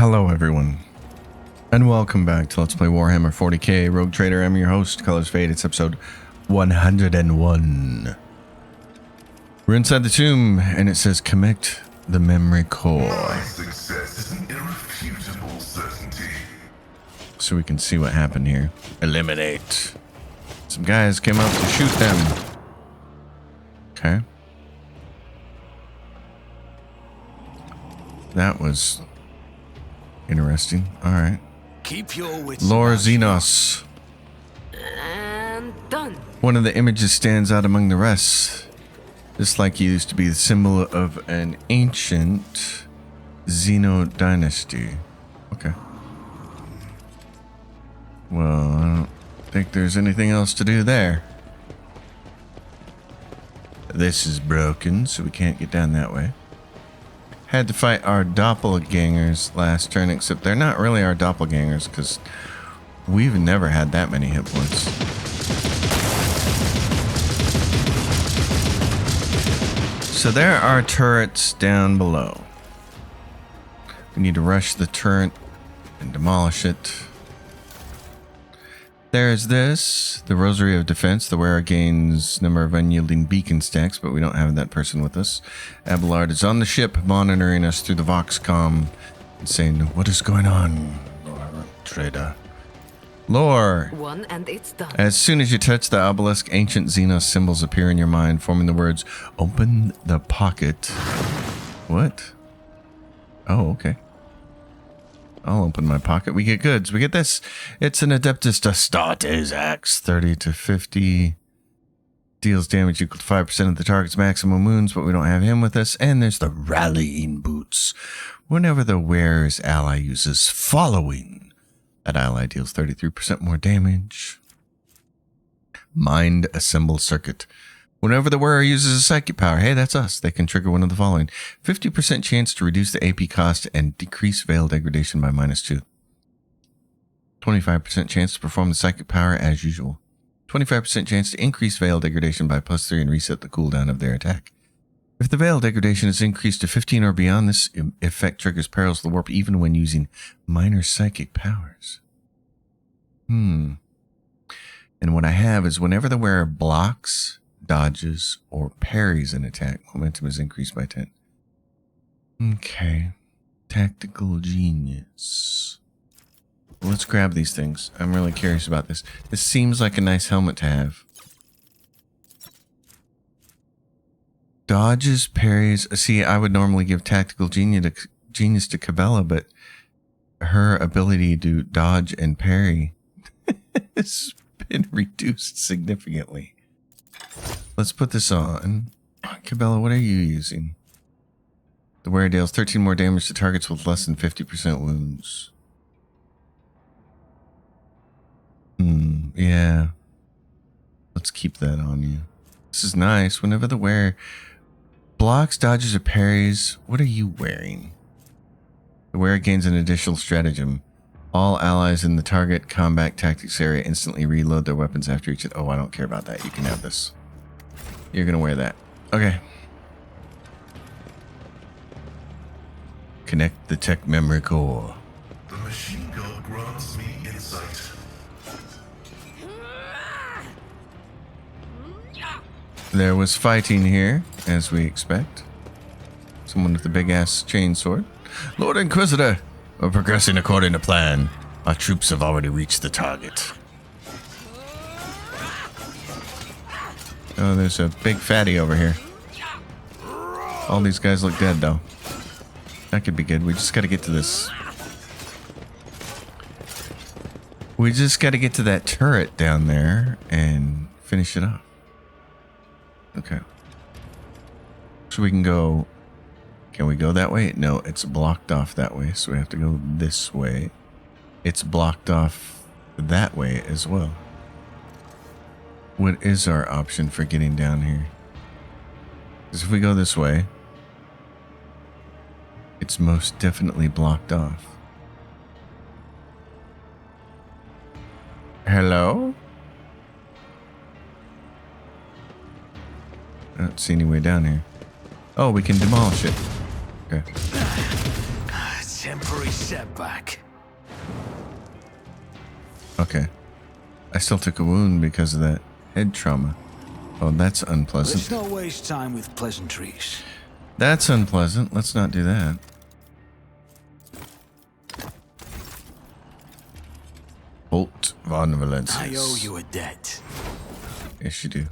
Hello everyone, and welcome back to Let's Play Warhammer 40k Rogue Trader. I'm your host, Colors Fade. It's episode 101. We're inside the tomb, and it says connect the memory core. My success is an irrefutable certainty. So we can see what happened here. Eliminate. Some guys came out to shoot them. Okay. That was interesting. Alright. Keep your wits Lord about you. Xenos. And done. One of the images stands out among the rest. This like used to be the symbol of an ancient Xeno dynasty. Okay. Well, I don't think there's anything else to do there. This is broken, so we can't get down that way. Had to fight our doppelgangers last turn, except they're not really our doppelgangers because we've never had that many hit points. So there are turrets down below. We need to rush the turret and demolish it. There's this, the Rosary of Defense. The wearer gains number of unyielding beacon stacks, but we don't have that person with us. Abelard is on the ship, monitoring us through the Voxcom and saying, "What is going on, Lord Trader?" Lore. One and it's done. As soon as you touch the obelisk, ancient Xenos symbols appear in your mind, forming the words, "Open the pocket." What? Oh, okay. I'll open my pocket. We get goods. We get this. It's an Adeptus Astartes axe. 30 to 50. Deals damage equal to 5% of the target's maximum wounds, but we don't have him with us. And there's the Rallying Boots. Whenever the wearer's ally uses following, that ally deals 33% more damage. Mind Assemble Circuit. Whenever the wearer uses a psychic power, hey, that's us, they can trigger one of the following. 50% chance to reduce the AP cost and decrease veil degradation by -2. 25% chance to perform the psychic power as usual. 25% chance to increase veil degradation by +3 and reset the cooldown of their attack. If the veil degradation is increased to 15 or beyond, this effect triggers Perils of the Warp even when using minor psychic powers. And what I have is whenever the wearer blocks, dodges, or parries an attack, momentum is increased by 10. Okay. Tactical Genius. Let's grab these things. I'm really curious about this. This seems like a nice helmet to have. Dodges, parries. See, I would normally give Tactical Genius to Cabela, but her ability to dodge and parry has been reduced significantly. Let's put this on. Cabela, what are you using? The wearer deals 13 more damage to targets with less than 50% wounds. Yeah. Let's keep that on you. This is nice. Whenever the wearer blocks, dodges, or parries, what are you wearing? The wearer gains an additional stratagem. All allies in the target combat tactics area instantly reload their weapons after each. Oh, I don't care about that. You can have this. You're going to wear that. Okay. Connect the tech memory core. The machine gun grants me insight. There was fighting here, as we expect. Someone with a big-ass chainsword. Lord Inquisitor, we're progressing according to plan. Our troops have already reached the target. Oh, there's a big fatty over here. All these guys look dead, though. That could be good. We just got to get to this. We just got to get to that turret down there and finish it off. Okay. So we can go... Can we go that way? No, it's blocked off that way, so we have to go this way. It's blocked off that way as well. What is our option for getting down here? Because if we go this way, it's most definitely blocked off. Hello? I don't see any way down here. Oh, we can demolish it. Okay. Tell temporary setback. Okay. I still took a wound because of that head trauma. Oh, that's Let's unpleasant. not waste time with pleasantries. That's unpleasant. Let's not do that. Holt von Valencius. I owe you a debt. Yes, you do.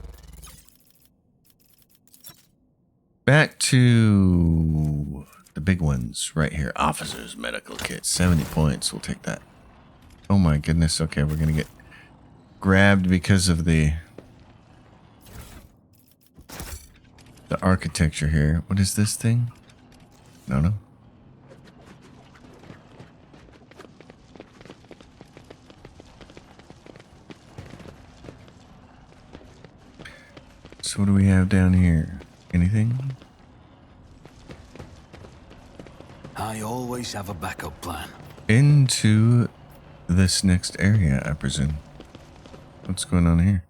Back to the big ones right here. Officer's medical kit. 70 points. We'll take that. Oh my goodness. Okay, we're going to get grabbed because of the architecture here. What is this thing? No. So what do we have down here? Anything? I always have a backup plan. Into this next area, I presume. What's going on here?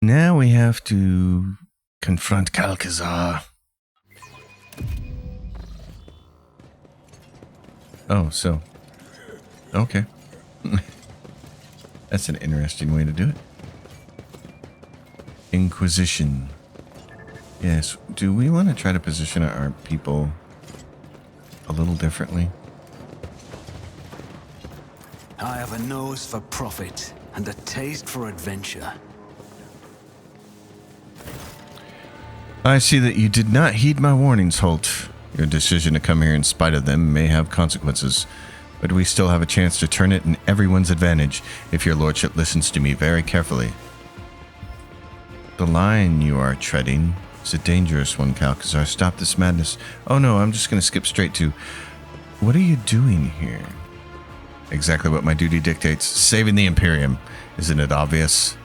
Now we have to confront Calcazar. Oh, so. Okay. That's an interesting way to do it. Inquisition. Yes. Do we want to try to position our people a little differently? I have a nose for profit and a taste for adventure. I see that you did not heed my warnings, Holt. Your decision to come here in spite of them may have consequences, but we still have a chance to turn it in everyone's advantage if your lordship listens to me very carefully. The line you are treading is a dangerous one, Calcazar. Stop this madness. Oh no, I'm just going to skip straight to... What are you doing here? Exactly what my duty dictates. Saving the Imperium. Isn't it obvious?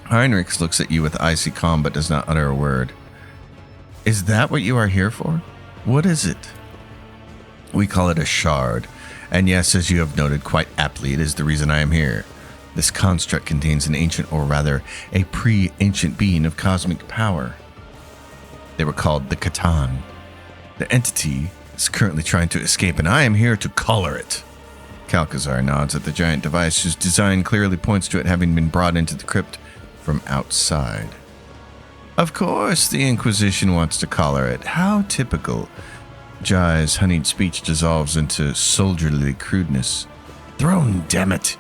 Heinrich looks at you with icy calm but does not utter a word. Is that what you are here for? What is it? We call it a shard. And yes, as you have noted quite aptly, it is the reason I am here. This construct contains an ancient, or rather, a pre-ancient being of cosmic power. They were called the Catan. The entity is currently trying to escape, and I am here to collar it. Calcazar nods at the giant device, whose design clearly points to it having been brought into the crypt from outside. Of course, the Inquisition wants to collar it. How typical. Jai's honeyed speech dissolves into soldierly crudeness. Throne, damn it!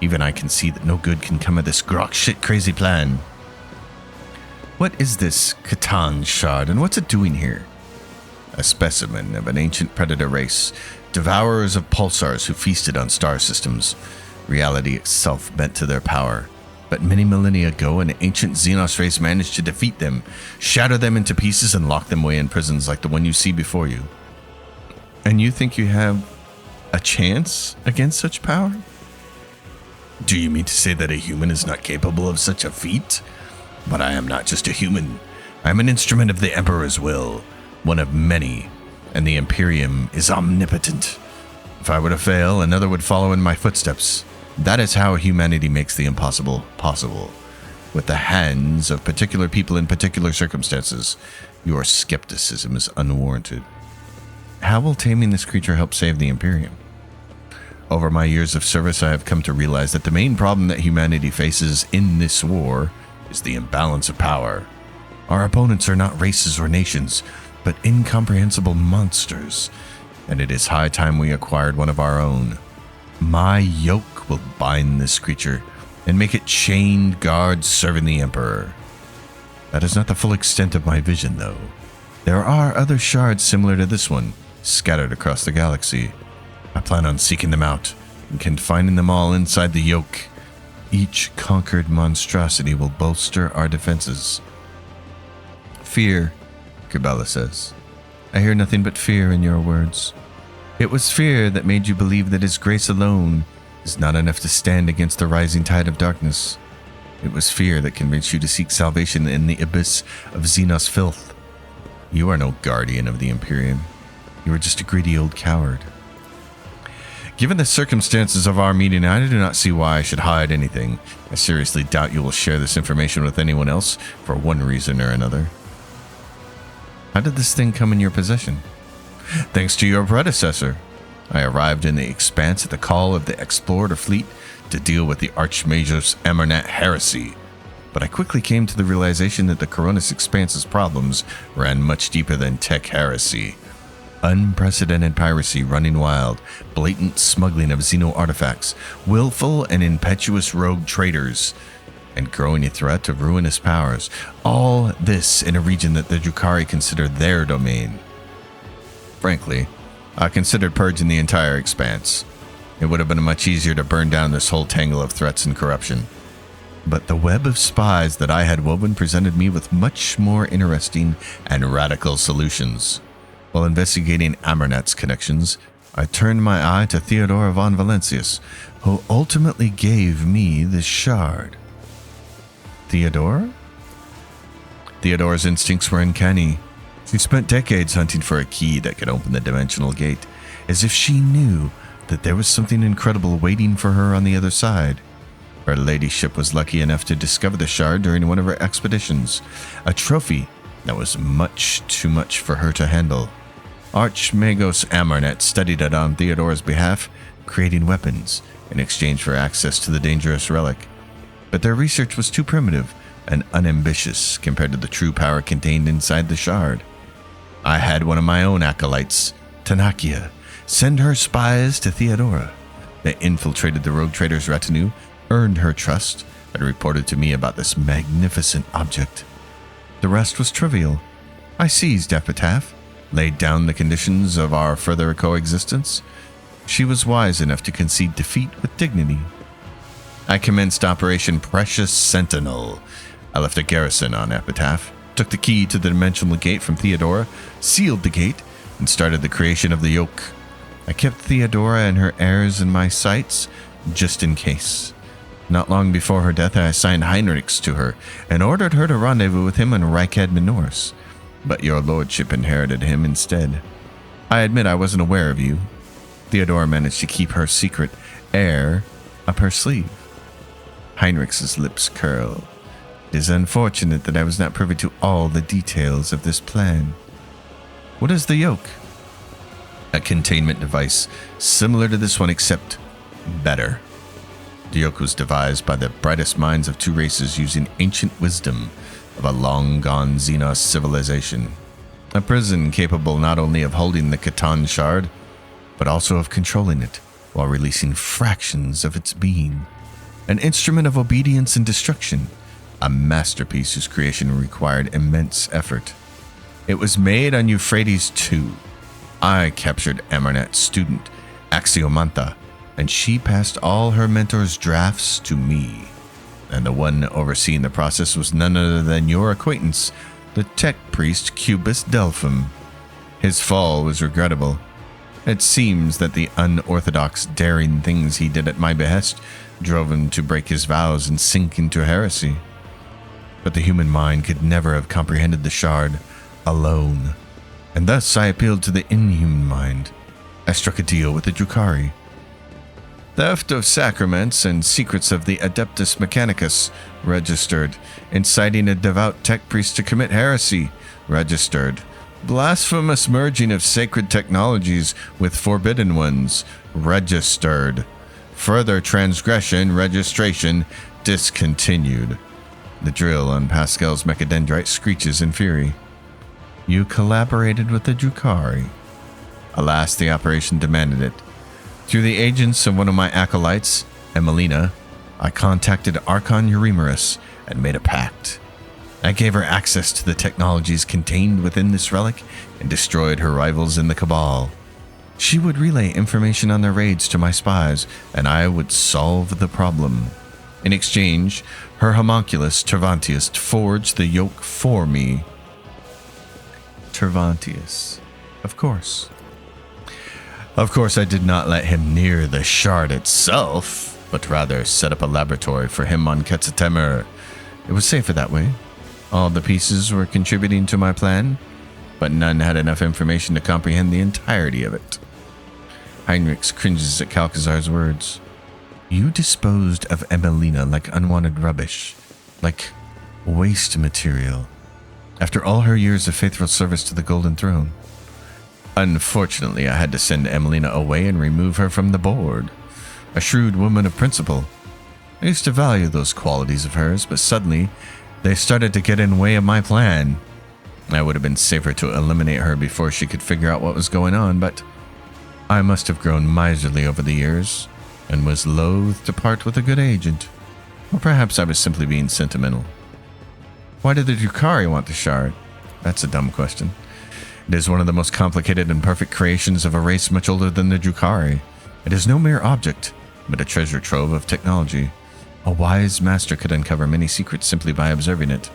Even I can see that no good can come of this grok shit crazy plan. What is this Catan shard, and what's it doing here? A specimen of an ancient predator race, devourers of pulsars who feasted on star systems. Reality itself bent to their power. But many millennia ago, an ancient Xenos race managed to defeat them, shatter them into pieces, and lock them away in prisons like the one you see before you. And you think you have a chance against such power? Do you mean to say that a human is not capable of such a feat? But I am not just a human. I am an instrument of the Emperor's will, one of many, and the Imperium is omnipotent. If I were to fail, another would follow in my footsteps. That is how humanity makes the impossible possible. With the hands of particular people in particular circumstances, your skepticism is unwarranted. How will taming this creature help save the Imperium? Over my years of service, I have come to realize that the main problem that humanity faces in this war is the imbalance of power. Our opponents are not races or nations, but incomprehensible monsters, and it is high time we acquired one of our own. My yoke will bind this creature and make it chained guard serving the Emperor. That is not the full extent of my vision, though. There are other shards similar to this one, scattered across the galaxy. I plan on seeking them out and confining them all inside the yoke. Each conquered monstrosity will bolster our defenses. Fear, Cabela says. I hear nothing but fear in your words. It was fear that made you believe that His grace alone is not enough to stand against the rising tide of darkness. It was fear that convinced you to seek salvation in the abyss of Xenos filth. You are no guardian of the Imperium. You are just a greedy old coward. Given the circumstances of our meeting, I do not see why I should hide anything. I seriously doubt you will share this information with anyone else for one reason or another. How did this thing come in your possession? Thanks to your predecessor. I arrived in the Expanse at the call of the Explorer fleet to deal with the Archmage's Emernet heresy. But I quickly came to the realization that the Coronis Expanse's problems ran much deeper than tech heresy. Unprecedented piracy running wild, blatant smuggling of Xeno artifacts, willful and impetuous rogue traders, and growing a threat of ruinous powers. All this in a region that the Drukhari consider their domain. Frankly, I considered purging the entire Expanse. It would have been much easier to burn down this whole tangle of threats and corruption. But the web of spies that I had woven presented me with much more interesting and radical solutions. While investigating Amernet's connections, I turned my eye to Theodora von Valencius, who ultimately gave me the shard. Theodora? Theodora's instincts were uncanny. She spent decades hunting for a key that could open the dimensional gate, as if she knew that there was something incredible waiting for her on the other side. Her ladyship was lucky enough to discover the shard during one of her expeditions, a trophy that was much too much for her to handle. Archmagos Amarnet studied it on Theodora's behalf, creating weapons in exchange for access to the dangerous relic. But their research was too primitive and unambitious compared to the true power contained inside the shard. I had one of my own acolytes, Tanakia, send her spies to Theodora. They infiltrated the rogue trader's retinue, earned her trust, and reported to me about this magnificent object. The rest was trivial. I seized Epitaph, laid down the conditions of our further coexistence. She was wise enough to concede defeat with dignity. I commenced Operation Precious Sentinel. I left a garrison on Epitaph, took the key to the dimensional gate from Theodora, sealed the gate, and started the creation of the yoke. I kept Theodora and her heirs in my sights, just in case. Not long before her death, I assigned Heinrichs to her and ordered her to rendezvous with him on Reichad Minoris. But your lordship inherited him instead. I admit I wasn't aware of you. Theodora managed to keep her secret heir up her sleeve. Heinrich's lips curled. It is unfortunate that I was not privy to all the details of this plan. What is the yoke? A containment device similar to this one, except better. The yoke was devised by the brightest minds of two races using ancient wisdom of a long-gone Xenos civilization. A prison capable not only of holding the Catan shard, but also of controlling it while releasing fractions of its being. An instrument of obedience and destruction, a masterpiece whose creation required immense effort. It was made on Euphrates II. I captured Amernet's student, Axiomantha, and she passed all her mentor's drafts to me. And the one overseeing the process was none other than your acquaintance, the tech priest Cubus Delphim. His fall was regrettable. It seems that the unorthodox, daring things he did at my behest drove him to break his vows and sink into heresy. But the human mind could never have comprehended the shard alone, and thus I appealed to the inhuman mind. I struck a deal with the Drukhari. Theft of sacraments and secrets of the Adeptus Mechanicus, registered. Inciting a devout tech priest to commit heresy, registered. Blasphemous merging of sacred technologies with forbidden ones, registered. Further transgression, registration, discontinued. The drill on Pascal's mechadendrite screeches in fury. You collaborated with the Drukhari. Alas, the operation demanded it. Through the agents of one of my acolytes, Emelina, I contacted Archon Eurymerus and made a pact. I gave her access to the technologies contained within this relic and destroyed her rivals in the Cabal. She would relay information on their raids to my spies, and I would solve the problem. In exchange, her homunculus, Tervantius, forged the yoke for me. Tervantius, of course. Of course, I did not let him near the shard itself, but rather set up a laboratory for him on Quetzaltemer. It was safer that way. All the pieces were contributing to my plan, but none had enough information to comprehend the entirety of it. Heinrichs cringes at Calcazar's words. You disposed of Emelina like unwanted rubbish, like waste material. after all her years of faithful service to the Golden Throne. Unfortunately, I had to send Emelina away and remove her from the board. A shrewd woman of principle. I used to value those qualities of hers, but suddenly they started to get in the way of my plan. I would have been safer to eliminate her before she could figure out what was going on, but I must have grown miserly over the years and was loath to part with a good agent. Or perhaps I was simply being sentimental. Why did the Drukhari want the shard? That's a dumb question. It is one of the most complicated and perfect creations of a race much older than the Drukhari. It is no mere object, but a treasure trove of technology. A wise master could uncover many secrets simply by observing it.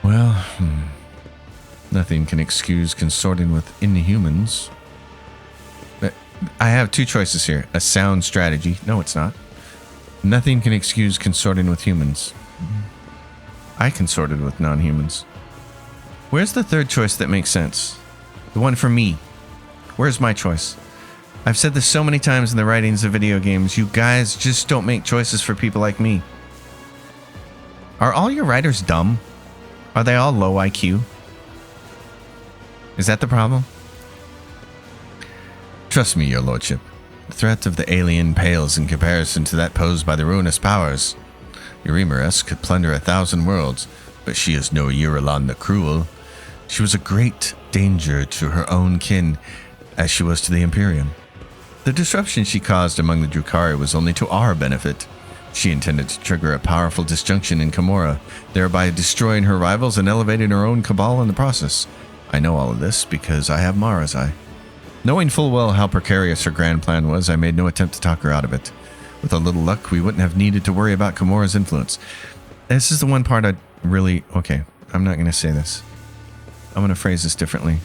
Well, nothing can excuse consorting with inhumans. But I have two choices here. A sound strategy. No, it's not. Nothing can excuse consorting with humans. I consorted with non-humans. Where's the third choice that makes sense? The one for me. Where's my choice? I've said this so many times in the writings of video games. You guys just don't make choices for people like me. Are all your writers dumb? Are they all low IQ? Is that the problem? Trust me, your lordship. The threat of the alien pales in comparison to that posed by the ruinous powers. Eurymerus could plunder 1,000 worlds, but she is no Eurylon the Cruel. She was a great danger to her own kin, as she was to the Imperium. The disruption she caused among the Drukhari was only to our benefit. She intended to trigger a powerful disjunction in Camorra, thereby destroying her rivals and elevating her own cabal in the process. I know all of this because I have Mara's eye. Knowing full well how precarious her grand plan was, I made no attempt to talk her out of it. With a little luck, we wouldn't have needed to worry about Camorra's influence. This is the one part I really... Okay, I'm not going to say this. I'm going to phrase this differently.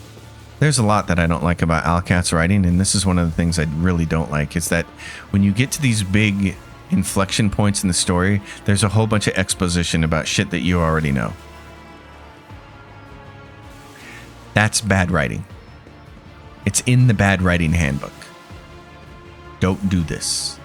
There's a lot that I don't like about Alcat's writing, and this is one of the things I really don't like, is that when you get to these big inflection points in the story, there's a whole bunch of exposition about shit that you already know. That's bad writing. It's in the bad writing handbook. Don't do this.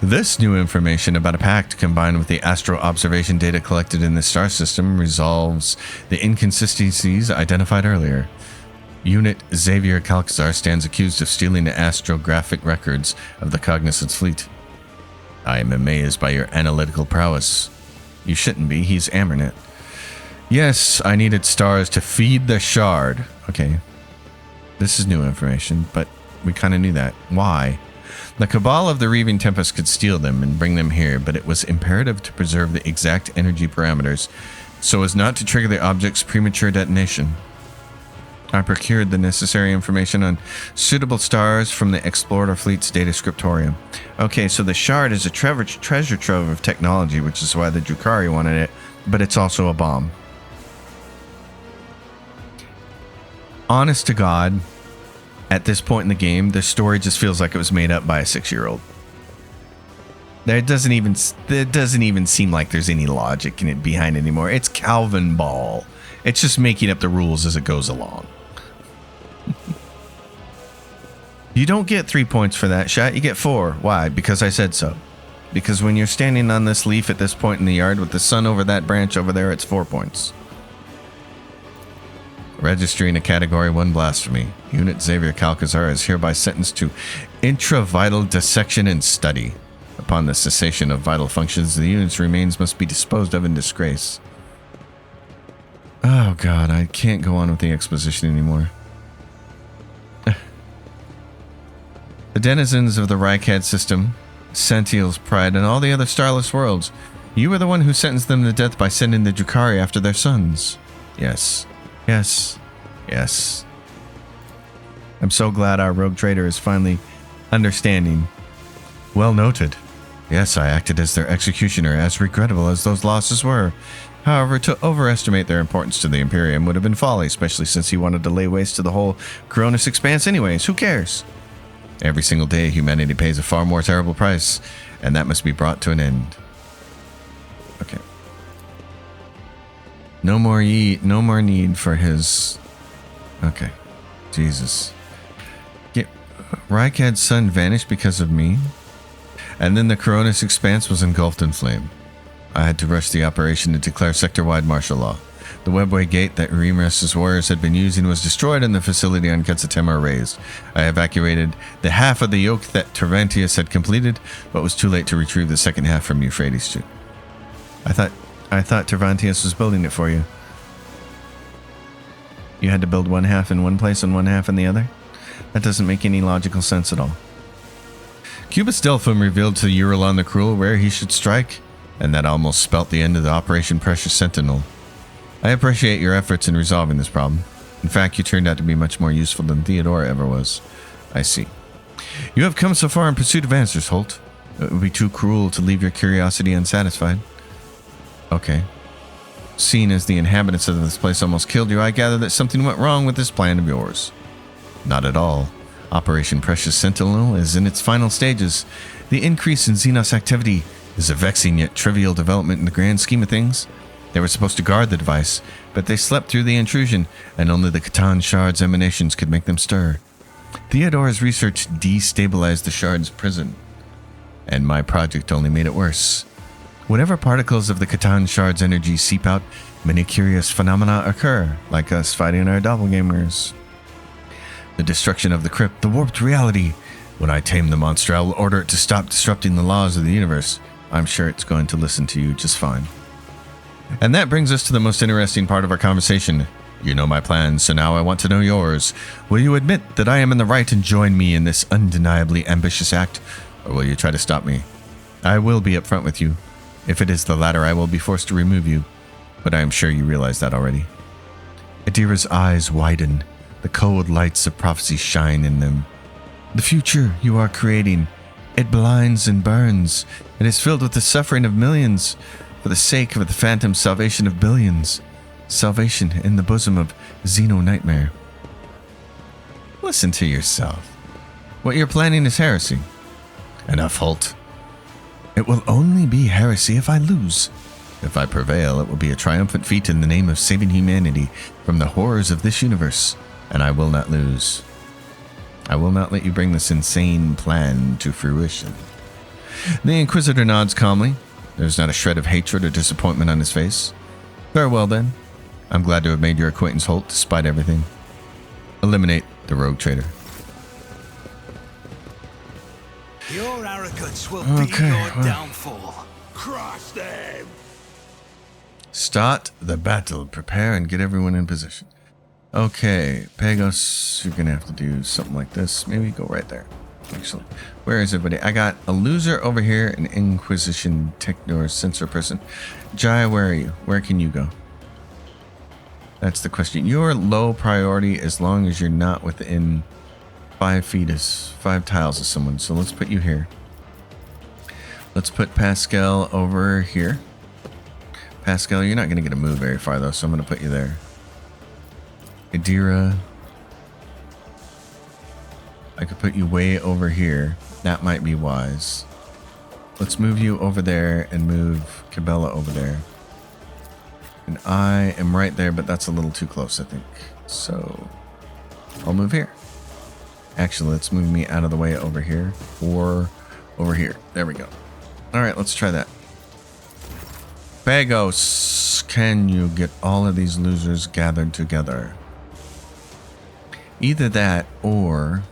This new information about a pact combined with the astro observation data collected in the star system resolves the inconsistencies identified earlier. Unit Xavier Calcazar stands accused of stealing the astrographic records of the Cognizance fleet. I am amazed by your analytical prowess. You shouldn't be, he's Amernet. Yes, I needed stars to feed the shard. Okay, this is new information, but we kind of knew that. Why? The Cabal of the Reaving Tempest could steal them and bring them here, but it was imperative to preserve the exact energy parameters so as not to trigger the object's premature detonation. I procured the necessary information on suitable stars from the Explorer Fleet's data scriptorium. Okay, so the shard is a treasure trove of technology, which is why the Drukhari wanted it, but it's also a bomb. Honest to God, at this point in the game, the story just feels like it was made up by a 6-year-old. It doesn't even seem like there's any logic in it behind it anymore. It's Calvin Ball. It's just making up the rules as it goes along. You don't get 3 points for that shot. You get 4. Why? Because I said so. Because when you're standing on this leaf at this point in the yard with the sun over that branch over there, it's 4 points. Registering a Category 1 blasphemy. Unit Xavier Calcazar is hereby sentenced to intravital dissection and study. Upon the cessation of vital functions, the unit's remains must be disposed of in disgrace. Oh god, I can't go on with the exposition anymore. The denizens of the Rykad system, Sentiel's Pride, and all the other starless worlds, you were the one who sentenced them to death by sending the Drukhari after their sons. Yes. Yes. Yes. I'm so glad our rogue trader is finally understanding. Well noted. Yes, I acted as their executioner, as regrettable as those losses were. However, to overestimate their importance to the Imperium would have been folly, especially since he wanted to lay waste to the whole Coronis expanse anyways. Who cares? Every single day, humanity pays a far more terrible price, and that must be brought to an end. Okay. No more need for his... Okay. Jesus. Rykad's son vanished because of me? And then the Coronis expanse was engulfed in flame. I had to rush the operation to declare sector-wide martial law. The webway gate that Remus' warriors had been using was destroyed and the facility on Quetzaltema razed. I evacuated the half of the yoke that Tervantius had completed, but was too late to retrieve the second half from Euphrates too. I thought Tervantius was building it for you. You had to build one half in one place and one half in the other? That doesn't make any logical sense at all. Cubus Delphim revealed to Eurolon the Cruel where he should strike, and that almost spelt the end of the Operation Precious Sentinel. I appreciate your efforts in resolving this problem. In fact, you turned out to be much more useful than Theodora ever was. I see. You have come so far in pursuit of answers, Holt. It would be too cruel to leave your curiosity unsatisfied. Okay. Seeing as the inhabitants of this place almost killed you, I gather that something went wrong with this plan of yours. Not at all. Operation Precious Sentinel is in its final stages. The increase in Xenos activity is a vexing yet trivial development in the grand scheme of things. They were supposed to guard the device, but they slept through the intrusion, and only the Catan Shard's emanations could make them stir. Theodora's research destabilized the Shard's prison, and my project only made it worse. Whenever particles of the Catan Shard's energy seep out, many curious phenomena occur, like us fighting our doppelgangers. The destruction of the crypt, the warped reality. When I tame the monster, I will order it to stop disrupting the laws of the universe. I'm sure it's going to listen to you just fine. And that brings us to the most interesting part of our conversation. You know my plans, so now I want to know yours. Will you admit that I am in the right and join me in this undeniably ambitious act, or will you try to stop me? I will be upfront with you. If it is the latter, I will be forced to remove you, but I am sure you realize that already. Adira's eyes widen. The cold lights of prophecy shine in them. The future you are creating, it blinds and burns. It is filled with the suffering of millions, for the sake of the phantom salvation of billions. Salvation in the bosom of Xeno Nightmare. Listen to yourself. What you're planning is heresy. Enough, Holt. It will only be heresy if I lose. If I prevail, it will be a triumphant feat in the name of saving humanity from the horrors of this universe, and I will not lose. I will not let you bring this insane plan to fruition. The Inquisitor nods calmly. There's not a shred of hatred or disappointment on his face. Farewell, then. I'm glad to have made your acquaintance, Holt, despite everything. Eliminate the rogue trader. Your arrogance will be your downfall. Crush them! Start the battle. Prepare and get everyone in position. Okay, Pagos, you're going to have to do something like this. Maybe go right there. Actually, where is everybody? I got a loser over here, an Inquisition Technor sensor person. Jai, where are you? Where can you go? That's the question. You're low priority as long as you're not within 5 feet, 5 tiles of someone. So let's put you here. Let's put Pascal over here. Pascal, you're not going to get a move very far though, so I'm going to put you there. Adira, I could put you way over here. That might be wise. Let's move you over there and move Cabela over there. And I am right there, but that's a little too close, I think. So I'll move here. Actually, let's move me out of the way over here or over here. There we go. All right, let's try that. Pagos, can you get all of these losers gathered together? Either that or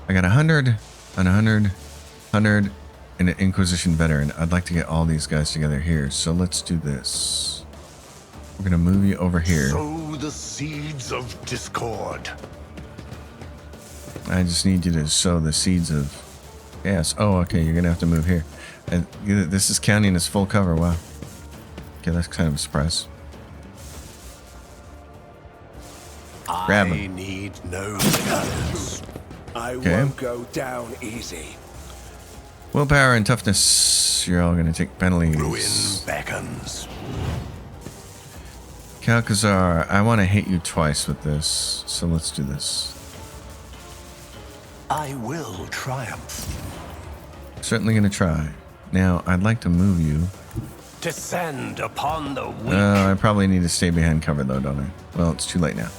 I got 100 and 100, 100 and an Inquisition veteran. I'd like to get all these guys together here. So let's do this. We're going to move you over here. Sow the seeds of discord. I just need you to sow the seeds of chaos. Oh, okay. You're going to have to move here. And this is counting as full cover. Wow. Okay, that's kind of a surprise. Grab him. I need no guidance. I won't go down easy. Willpower and toughness. You're all going to take penalties. Ruin beckons. Calcazar, I want to hit you twice with this. So let's do this. I will triumph. Certainly going to try. Now, I'd like to move you. Descend upon the weak. I probably need to stay behind cover though, don't I? Well, it's too late now.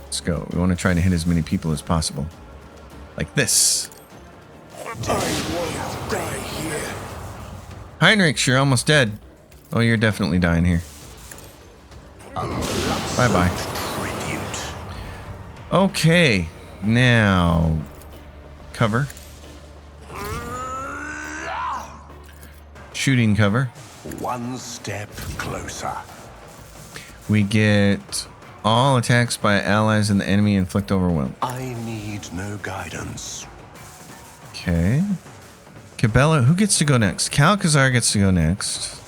Let's go. We want to try to hit as many people as possible. Like this. I won't die here. Heinrich, you're almost dead. Oh, you're definitely dying here. Bye-bye. Okay, now cover. Shooting cover. One step closer. We get all attacks by allies and the enemy inflict overwhelm. I need no guidance. Okay. Cabela, who gets to go next? Calcazar gets to go next.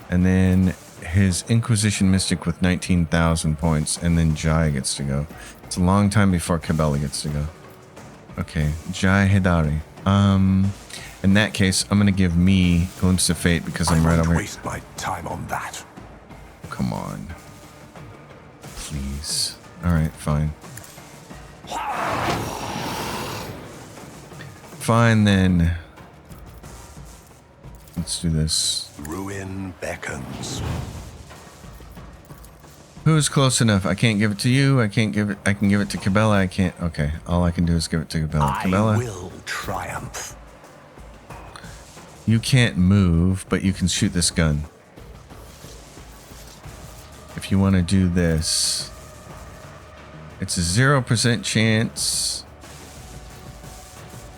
And then his Inquisition Mystic with 19,000 points. And then Jai gets to go. It's a long time before Cabela gets to go. Okay. Jai Hidari. In that case, I'm going to give me Glimpse of Fate because I'm right over here. Waste my time on that. Come on. Please. Alright, fine. Fine then. Let's do this. Ruin beckons. Who's close enough? I can't give it to you. I can give it to Cabela. I can't. Okay. All I can do is give it to Cabela. I Cabela, will triumph. you can't move, but you can shoot this gun. If you want to do this, it's a 0% chance.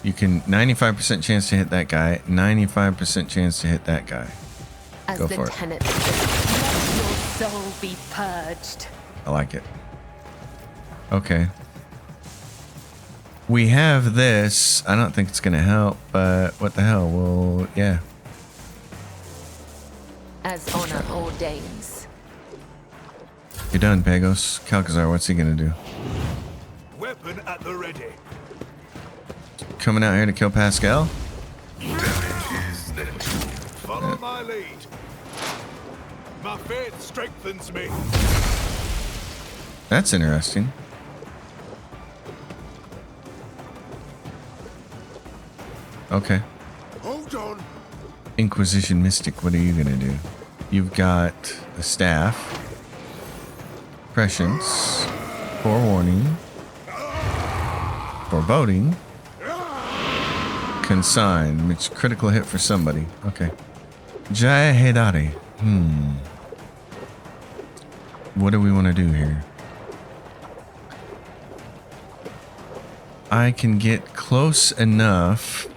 You can 95% chance to hit that guy, 95% chance to hit that guy. As Go the for it. tenet of let your soul be purged. I like it. Okay. We have this. I don't think it's going to help, but what the hell? Well, yeah. As honor ordains. You're done, Pagos. Calcazar, what's he going to do? Weapon at the ready. Coming out here to kill Pascal? Damage is negligible. Follow my lead. My faith strengthens me. That's interesting. Okay. Hold on. Inquisition Mystic, what are you going to do? You've got the staff. Prescience. Forewarning. Foreboding. Consign, which critical hit for somebody. Okay. Jaya Hedari. What do we want to do here? I can get close enough.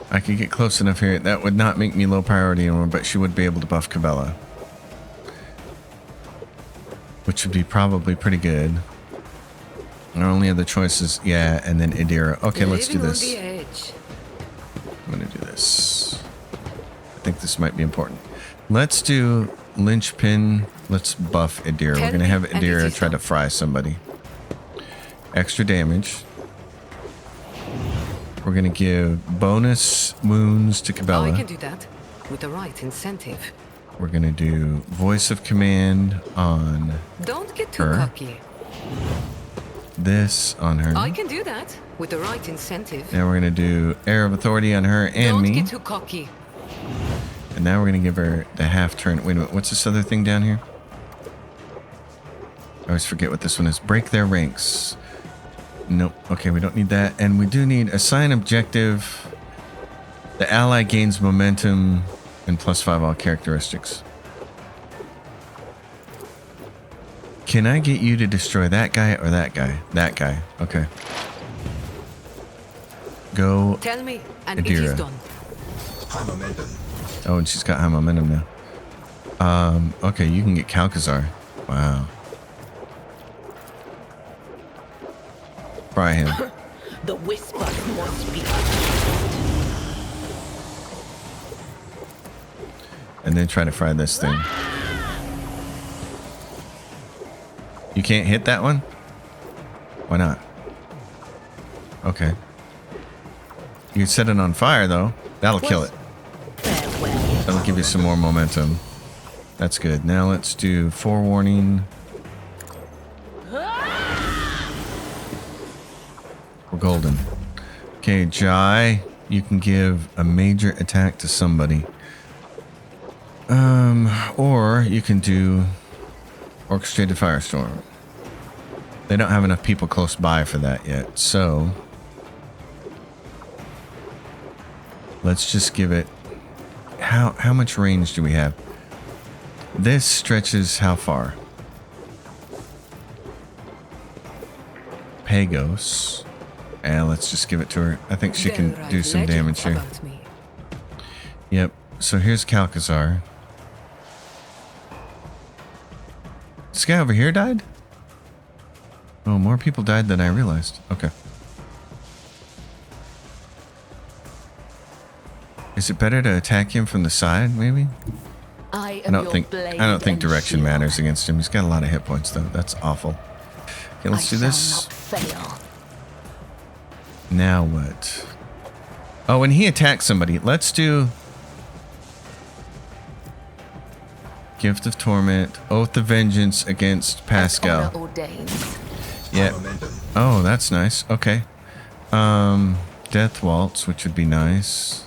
I could get close enough here. That would not make me low priority anymore, but she would be able to buff Cabela. Which would be probably pretty good. Our only other choice is, yeah, and then Idira. Okay, let's do Living this. on the edge. I'm going to do this. I think this might be important. Let's do Linchpin. Let's buff Idira. We're going to have Idira try to fry somebody. Extra damage. We're going to give bonus wounds to I Cabela. can do that with the right incentive. We're going to do voice of command on Don't get too Her? cocky. this on her. I can do that with the right incentive. Now we're going to do air of authority on her and Don't me. get too cocky. And now we're going to give her the half turn. Wait a minute. What's this other thing down here? I always forget what this one is. Break their ranks. Nope. Okay, we don't need that. And we do need assign objective. The ally gains momentum and +5 all characteristics. Can I get you to destroy that guy or that guy? That guy. Okay. Go. Tell me, and it Adira. is done. High momentum. Oh, and she's got high momentum now. Okay, you can get Calcazar. Wow. Fry him. The whispers must be And then try to fry this thing. You can't hit that one? Why not? Okay. You can set it on fire, though. That'll kill it. farewell. That'll give you some more momentum. That's good. Now let's do forewarning. We're golden. Okay, Jai, you can give a major attack to somebody. Or you can do orchestrated firestorm. They don't have enough people close by for that yet, so Let's just give it... How much range do we have? This stretches how far? Pagos. And let's just give it to her. I think she can do some damage here. Yep. So here's Calcazar. This guy over here died? Oh, more people died than I realized. Okay. Is it better to attack him from the side, maybe? I don't think direction matters against him. He's got a lot of hit points though. That's awful. Okay, let's do this. Now what? Oh, when he attacks somebody, let's do Gift of Torment, Oath of Vengeance against Pascal. Yeah. Oh, that's nice. Okay. Death Waltz, which would be nice.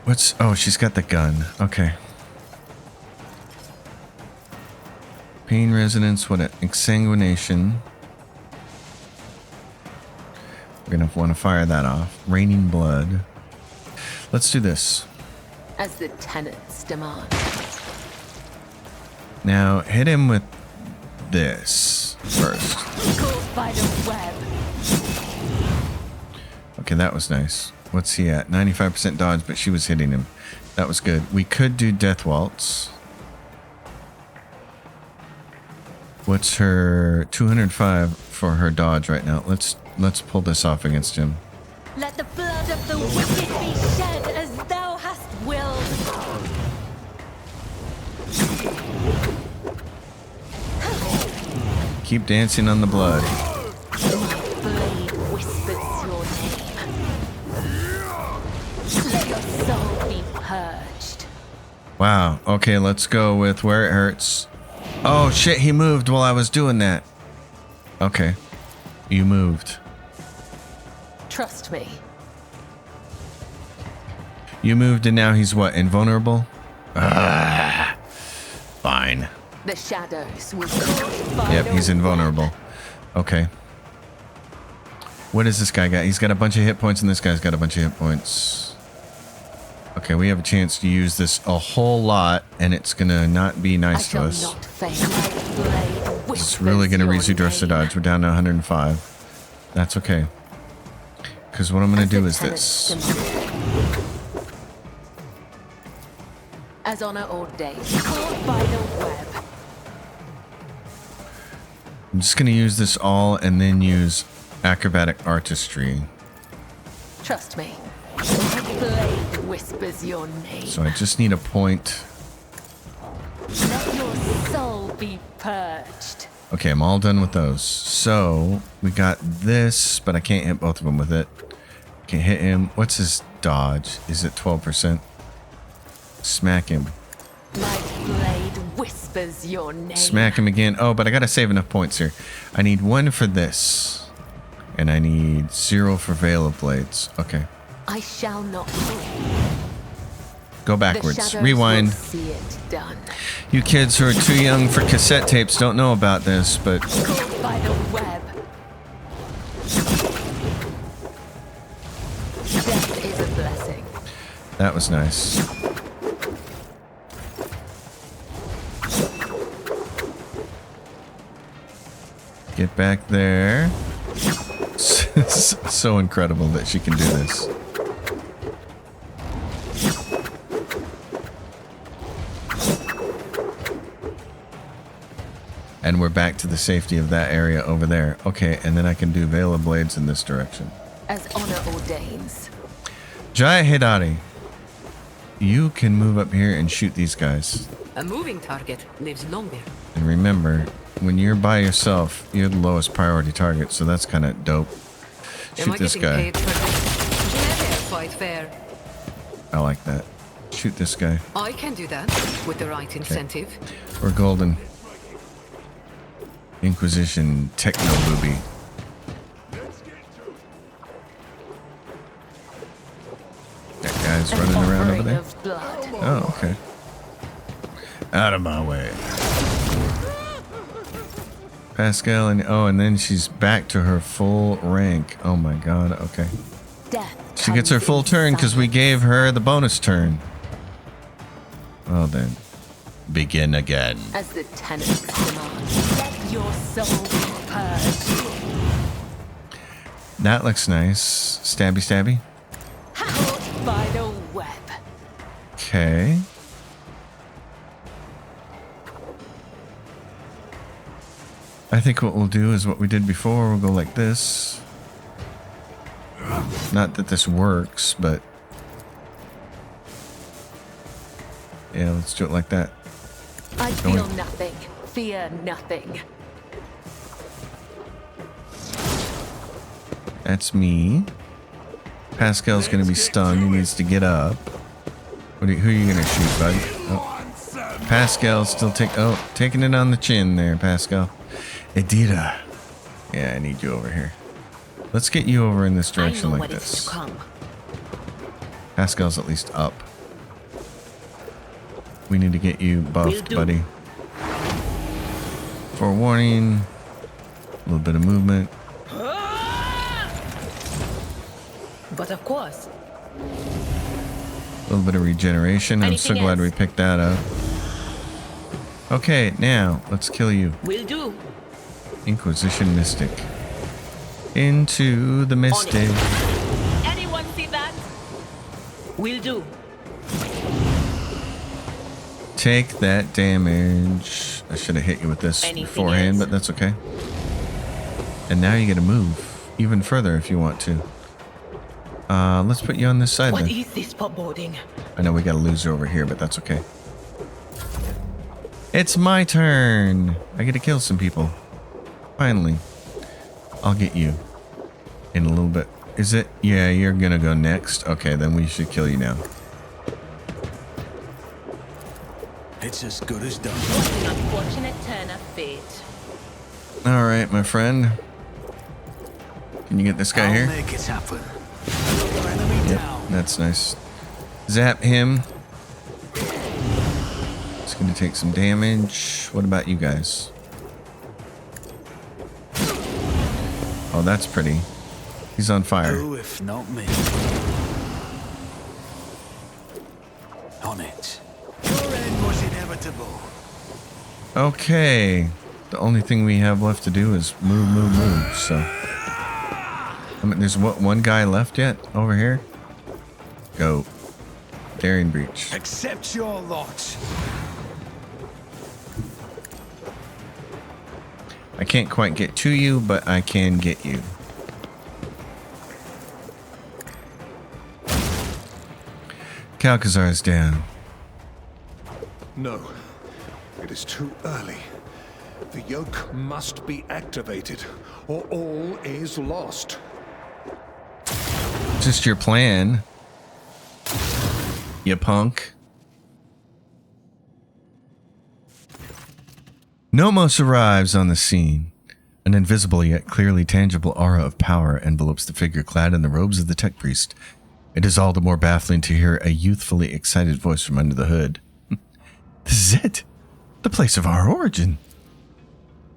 What's... Oh, she's got the gun. Okay. Pain Resonance. What? Exsanguination. We're going to want to fire that off. Raining Blood. Let's do this. As the tenants demand. Now, hit him with this first. Caught by the web. Okay, that was nice. What's he at? 95% dodge, but she was hitting him. That was good. We could do Death Waltz. What's her 205 for her dodge right now? Let's pull this off against him. Let the blood of the wicked be shed as thou hast willed. Keep dancing on the blood. My blade whispers your name. Let your soul be purged. Wow. Okay, let's go with where it hurts. Oh shit, he moved while I was doing that. Okay. You moved. Trust me. You moved and now he's what? Invulnerable? Ah, fine. The shadows will caught by Yep, the he's invulnerable. Okay. What does this guy got? He's got a bunch of hit points and this guy's got a bunch of hit points. Okay, we have a chance to use this a whole lot and it's gonna not be nice to us. Not fail. My blade It's really gonna reduce the dodge. We're down to 105. That's okay. Because what I'm gonna do is this. As honor ordained, caught by the web. I'm just gonna use this all and then use acrobatic artistry. Trust me. My blade whispers your name. So I just need a point. Let your soul be purged. Okay, I'm all done with those. So we got this, but I can't hit both of them with it. Can't hit him. What's his dodge? Is it 12%? Smack him. My blade whispers your name. Smack him again. Oh, but I gotta save enough points here. I need 1 for this. And I need 0 for Veil of Blades. Okay. I shall not. Go backwards. Rewind. See it done. You kids who are too young for cassette tapes don't know about this, but... Caught by the web. Death is a blessing. That was nice. Get back there. So incredible that she can do this. And we're back to the safety of that area over there. Okay, and then I can do Veil of Blades in this direction. As honor ordains. Jaya Hidari, you can move up here and shoot these guys. A moving target lives longer. And remember, when you're by yourself, you're the lowest priority target, so that's kind of dope. Shoot this guy. Paid for this? Never quite fair. I like that. Shoot this guy. I can do that with the right incentive. We're golden. Inquisition Techno Booby. That guy's running around over there. Of blood. Oh, okay. Out of my way. Pascal and oh, and then she's back to her full rank. Oh my god, okay. Death She gets her comes full in turn because we silence. gave her the bonus turn. Well then, begin again. As the tenants demand, let your soul be purged. That looks nice. Stabby, stabby. Caught by the web. Okay. I think what we'll do is what we did before. We'll go like this. Not that this works, but yeah, let's do it like that. I Don't feel we- nothing. Fear nothing. That's me. Pascal's gonna be stunned. He needs to get up. Who are you gonna shoot, bud? Oh. Pascal's still taking it on the chin there, Pascal. Edita. Yeah, I need you over here. Let's get you over in this direction like this. Pascal's at least up. We need to get you buffed, buddy. Forewarning. A little bit of movement. But of course. A little bit of regeneration. I'm so Anything glad we else? picked that up. Okay, now let's kill you. Will do. Inquisition Mystic. Into the Mystic. Anyone see that? Will do. Take that damage. I should have hit you with this Anything beforehand, else? but that's okay. And now you get to move even further if you want to. Let's put you on this side then. is this foreboding? I know we got a loser over here, but that's okay. It's my turn. I get to kill some people. Finally. I'll get you in a little bit. Is it? Yeah, you're gonna go next. Okay, then we should kill you now. It's as good as done. An unfortunate turn of fate. All right, my friend. Can you get this guy I'll here? make it happen. Another enemy Yep, down. that's nice. Zap him. It's gonna take some damage. What about you guys? Oh, that's pretty. He's on fire. Who if not me? On it. Your end was inevitable. Okay. The only thing we have left to do is move. So, I mean, there's one guy left yet over here. Go. Daring breach. Accept your lot. I can't quite get to you, but I can get you. Calcazar is down. No, it is too early. The yoke must be activated, or all is lost. Just your plan, you punk. Nomos arrives on the scene. An invisible yet clearly tangible aura of power envelopes the figure clad in the robes of the tech priest. It is all the more baffling to hear a youthfully excited voice from under the hood. This is it, the place of our origin.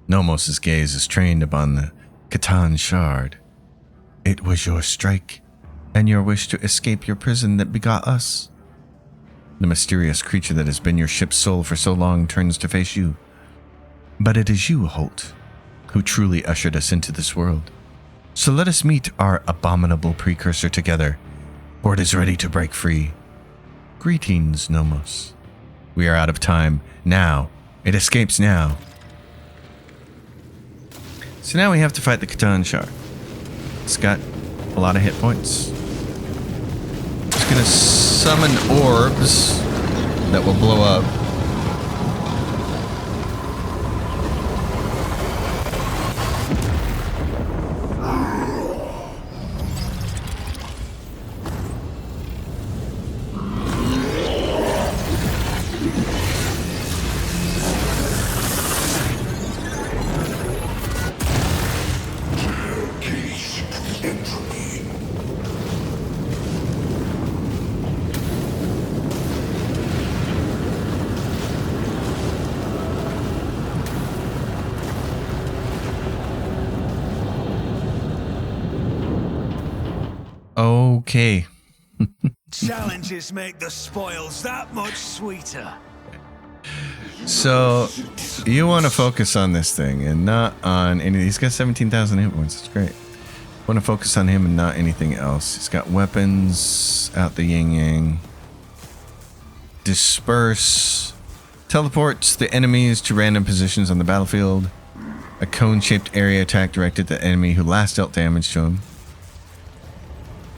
Nomos' gaze is trained upon the Catan shard. It was your strike, and your wish to escape your prison that begot us. The mysterious creature that has been your ship's soul for so long turns to face you. But it is you, Holt, who truly ushered us into this world. So let us meet our abominable precursor together, for it is ready to break free. Greetings, Nomos. We are out of time. Now. It escapes now. So now we have to fight the Catan Shard. It's got a lot of hit points. It's going to summon orbs that will blow up. Okay. Challenges make the spoils that much sweeter. So you want to focus on this thing and not on any. He's got 17,000 hit points. That's great. Want to focus on him and not anything else. He's got weapons out the yin yang. Disperse. Teleports the enemies to random positions on the battlefield. A cone-shaped area attack directed at the enemy who last dealt damage to him.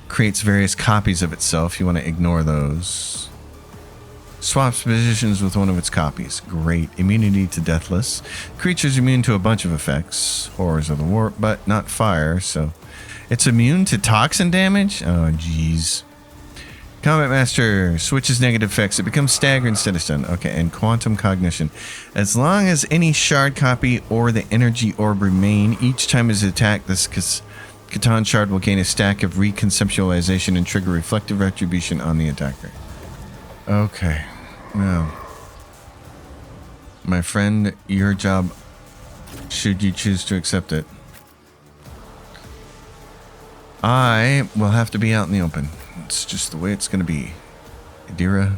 Creates various copies of itself. You want to ignore those. Swaps positions with one of its copies. Great. Immunity to Deathless. Creature's immune to a bunch of effects. Horrors of the Warp, but not fire, so... It's immune to toxin damage? Oh, jeez. Combat Master switches negative effects. It becomes staggered instead of stunned. Okay, and Quantum Cognition. As long as any shard copy or the energy orb remain, each time it's attacked, this Catan shard will gain a stack of reconceptualization and trigger reflective retribution on the attacker. Okay. Well, my friend, your job, should you choose to accept it, I will have to be out in the open. It's just the way it's going to be. Adira,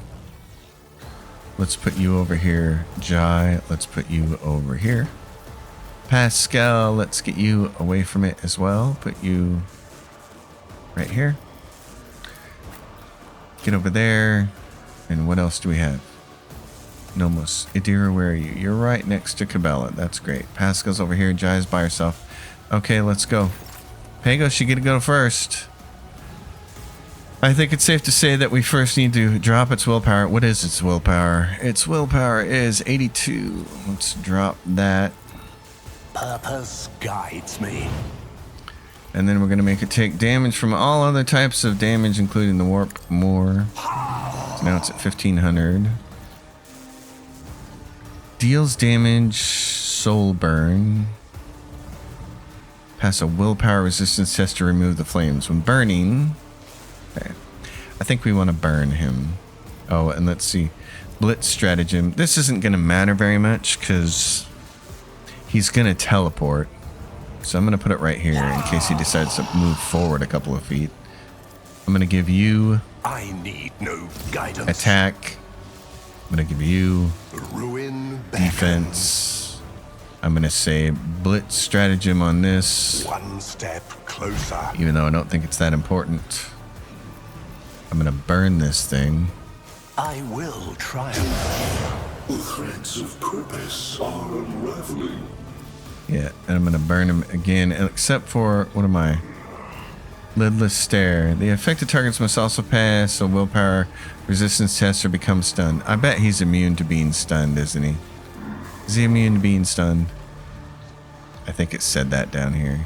let's put you over here. Jai, let's put you over here. Pascal, let's get you away from it as well. Put you right here. Get over there. And what else do we have? Nomos. Adira, where are you? You're right next to Cabela. That's great. Pascal's over here. Jai's by herself. Okay, let's go. Pagos, you get to go first. I think it's safe to say that we first need to drop its willpower. What is its willpower? Its willpower is 82. Let's drop that. Purpose guides me. And then we're going to make it take damage from all other types of damage, including the warp more. So now it's at 1500. Deals damage, soul burn. Pass a willpower resistance test to remove the flames. When burning... Okay. I think we want to burn him. Oh, and let's see. Blitz stratagem. This isn't going to matter very much because he's going to teleport. So I'm going to put it right here in case he decides to move forward a couple of feet. I'm going to give you... I need no guidance. Attack. I'm going to give you... Ruin defense. I'm going to say blitz stratagem on this. One step closer. Even though I don't think it's that important. I'm going to burn this thing. I will triumph. The threads of purpose are unraveling. Yeah, and I'm going to burn him again, except for, what am I? Lidless Stare. The affected targets must also pass a willpower resistance test or become stunned. I bet he's immune to being stunned, isn't he? Is he immune to being stunned? I think it said that down here.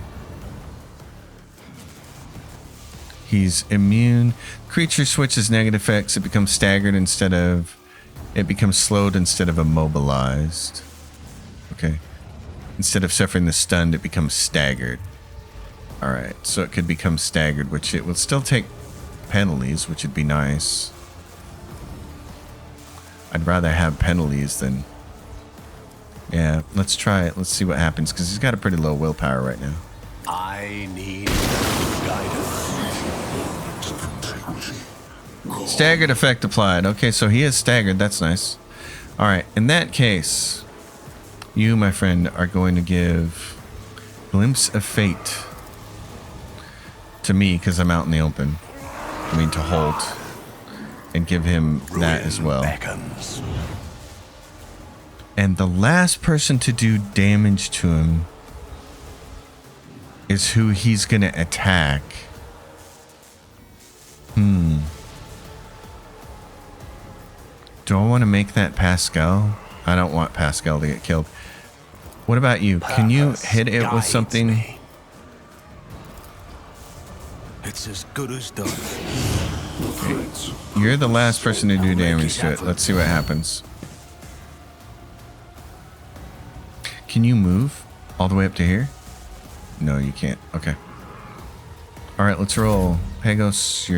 He's immune. Creature switches negative effects. It becomes staggered instead of... It becomes slowed instead of immobilized. Okay. Instead of suffering the stunned, it becomes staggered. Alright, so it could become staggered, which it will still take penalties, which would be nice. I'd rather have penalties than... Yeah, let's try it. Let's see what happens, because he's got a pretty low willpower right now. I need guidance. Staggered effect applied. Okay, so he is staggered. That's nice. Alright, in that case, you, my friend, are going to give Glimpse of Fate to me, because I'm out in the open. I mean, to Holt. And give him that as well. Beckons. And the last person to do damage to him is who he's going to attack. Do I want to make that Pascal? I don't want Pascal to get killed. What about you? Can you hit it with something? Me. It's as good as done. You're the last person to do damage to it. Let's see what happens. Can you move all the way up to here? No, you can't. Okay. All right, let's roll. Pagos,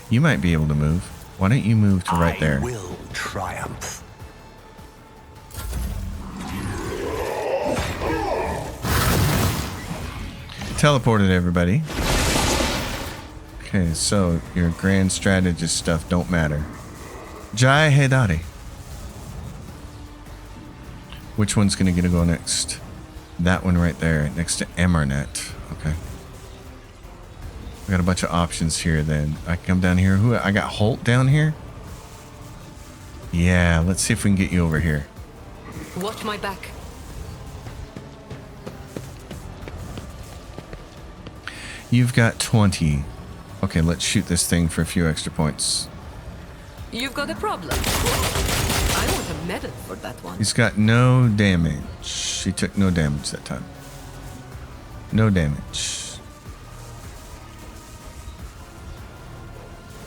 you might be able to move. Why don't you move to right there? I will triumph. Teleported everybody. Okay, so your grand strategist stuff don't matter. Jai Hedari. Which one's gonna get to go next? That one right there, next to Emarnet. Okay. We got a bunch of options here then. I can come down here. Who I got Holt down here? Yeah, let's see if we can get you over here. Watch my back. You've got 20. Okay, let's shoot this thing for a few extra points. You've got a problem. I want a medal for that one. He's got no damage. He took no damage that time. No damage.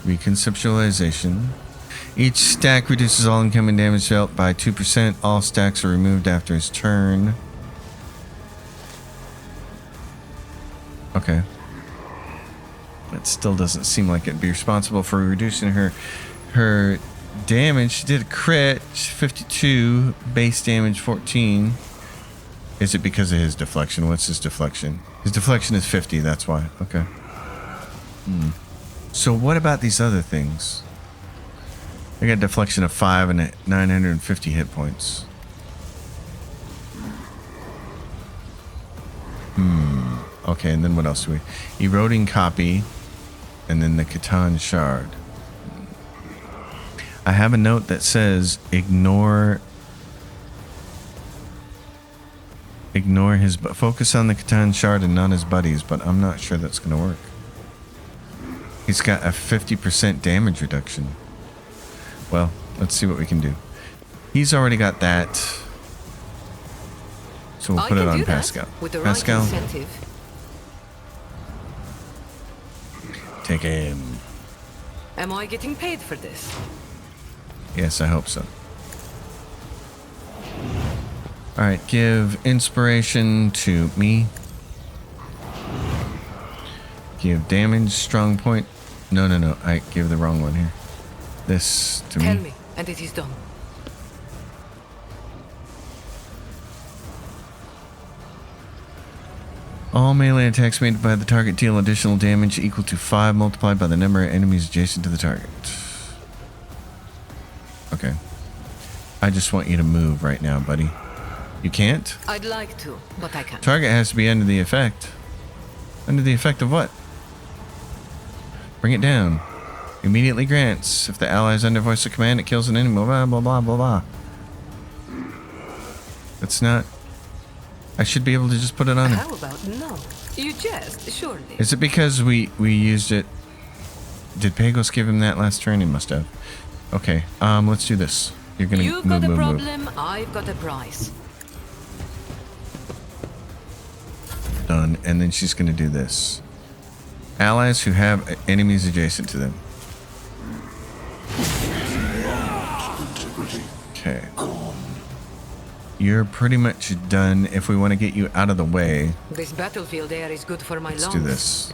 Reconceptualization. Each stack reduces all incoming damage dealt by 2%. All stacks are removed after his turn. Okay. That still doesn't seem like it'd be responsible for reducing her damage. She did a crit, 52, base damage 14. Is it because of his deflection? What's his deflection? His deflection is 50, that's why. Okay. So what about these other things? I got deflection of 5 and 950 hit points. Okay, and then what else do we? Eroding copy, and then the Catan shard. I have a note that says ignore his focus on the Catan shard and not his buddies, but I'm not sure that's gonna work. He's got a 50% damage reduction. Well, let's see what we can do. He's already got that. So we'll put it on Pascal. With the Pascal, right incentive. take him. Am I getting paid for this? Yes, I hope so. Alright, give inspiration to me. Give damage, strong point. No, I gave the wrong one here. This to Tell me. me, and it is done. All melee attacks made by the target deal additional damage equal to 5 multiplied by the number of enemies adjacent to the target. Okay. I just want you to move right now, buddy. You can't? I'd like to, but I can't. Target has to be under the effect. Under the effect of what? Bring it down. Immediately grants. If the ally is under voice of command, it kills an enemy. Blah, blah, blah, blah, blah. That's not... I should be able to just put it on him. How about no? You jest, surely. Is it because we used it? Did Pagos give him that last turn? He must have. Okay, let's do this. You're gonna You've move, got a move, problem, move. I've got a prize. Done. And then she's gonna do this. Allies who have enemies adjacent to them. Okay. You're pretty much done. If we want to get you out of the way, This battlefield air is good for my let's lungs. do this.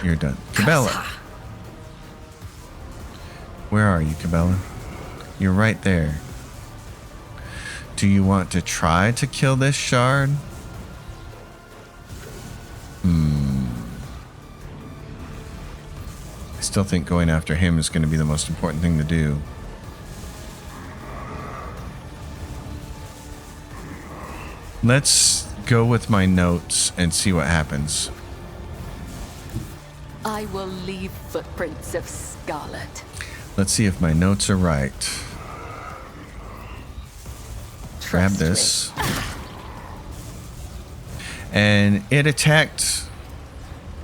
You're done. Cabela. Where are you, Cabela? You're right there. Do you want to try to kill this shard? I still think going after him is going to be the most important thing to do. Let's go with my notes and see what happens. I will leave footprints of scarlet. Let's see if my notes are right. Grab Trust this. me. And it attacked.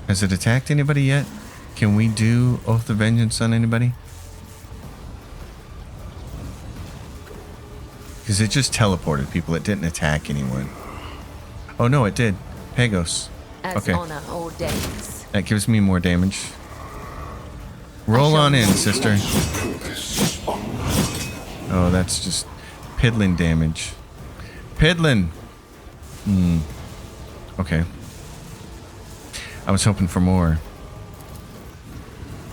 Has it attacked anybody yet? Can we do Oath of Vengeance on anybody? Because it just teleported people. It didn't attack anyone. Oh no, it did. Pagos. As Okay. honor ordains. That gives me more damage. Roll on in, sister. Oh, that's just piddling damage. Piddling. Okay. I was hoping for more.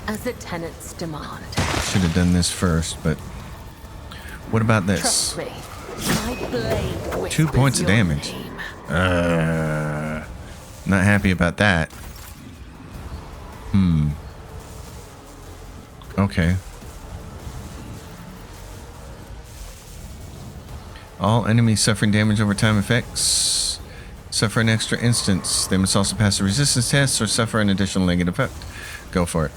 As the tenants demand. Should have done this first, but what about this? Trust me. My blade whispers 2 points of your damage. name. Not happy about that. Okay. All enemies suffering damage over time effects suffer an extra instance. They must also pass a resistance test or suffer an additional negative effect. Go for it.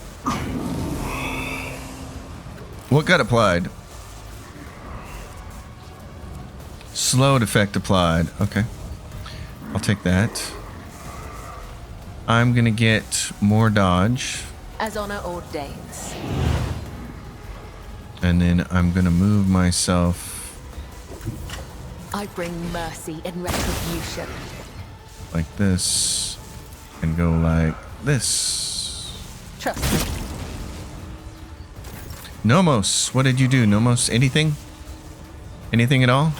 What got applied? Slowed effect applied. Okay. I'll take that. I'm gonna get more dodge. As honor ordains. And then I'm gonna move myself I bring mercy in retribution. like this and go like this. Trust me. Nomos, what did you do? Nomos, anything? Anything at all?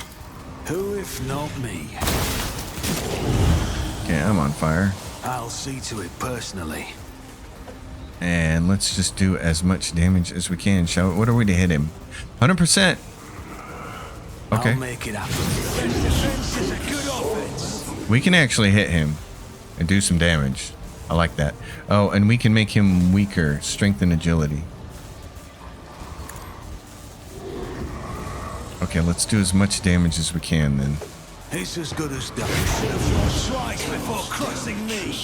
Who if not me? Okay, I'm on fire. I'll see to it personally. And let's just do as much damage as we can, shall we? What are we to hit him? 100%. Okay. I'll make it happen. Defense is a good offense. We can actually hit him and do some damage. I like that. Oh, and we can make him weaker. Strength and agility. Okay, let's do as much damage as we can then. It's as good as done. Twice before crossing me.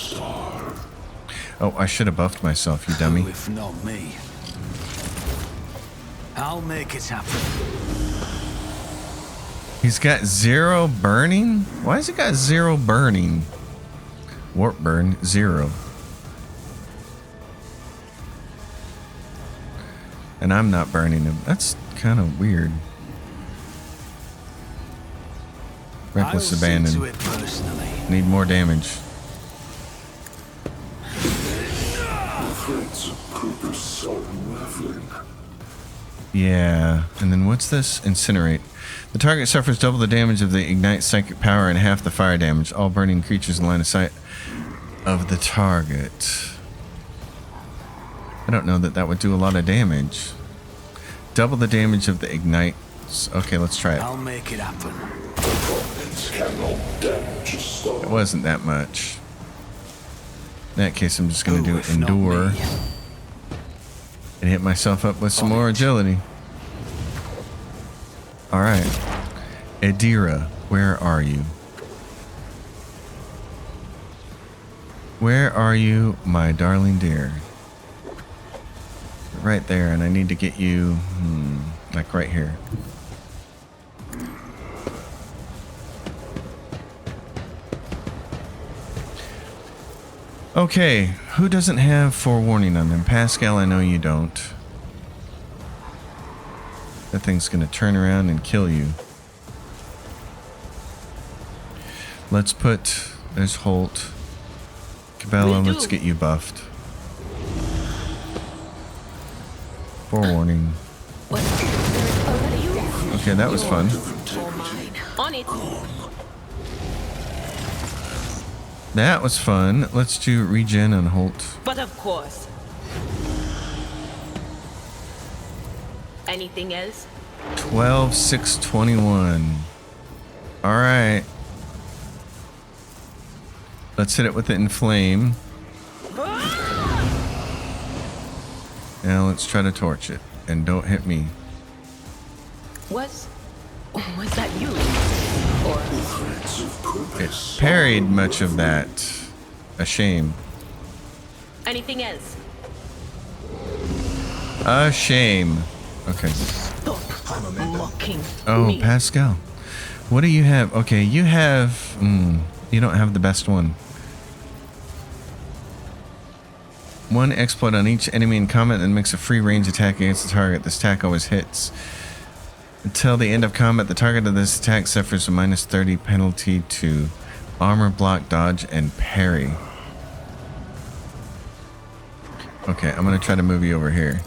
Oh, I should have buffed myself, you dummy. Who if not me? I'll make it happen. He's got 0 burning? Why has he got 0 burning? Warp burn, 0. And I'm not burning him. That's kind of weird. Reckless I'll abandon. see to it personally. Need more damage. Threats of purpose so unraveling. Yeah. And then what's this? Incinerate. The target suffers double the damage of the ignite psychic power and half the fire damage. All burning creatures in line of sight of the target. I don't know that that would do a lot of damage. Double the damage of the ignite. Okay, let's try it. I'll make it happen. It wasn't that much. In that case, I'm just going to Who do if not endure me? and hit myself up with some more agility. All right. Adira, where are you? Where are you, my darling dear? Right there, and I need to get you, like right here. Okay, who doesn't have forewarning on them? Pascal, I know you don't. That thing's gonna turn around and kill you. Let's put, there's Holt. Cabela, let's get you buffed. Forewarning. Okay, that was fun. On it. That was fun. Let's do regen on Holt. But of course. Anything else? 12, 6, 21. All right. Let's hit it with the inflame. Now let's try to torch it. And don't hit me. Was that you? Or It parried much of that. A shame. anything else? A shame. Okay. Stop mocking Oh, me. Pascal. What do you have? Okay, you have... you don't have the best one. One exploit on each enemy in combat that makes a free range attack against the target. This attack always hits. Until the end of combat, the target of this attack suffers a minus 30 penalty to armor, block, dodge, and parry. Okay, I'm going to try to move you over here.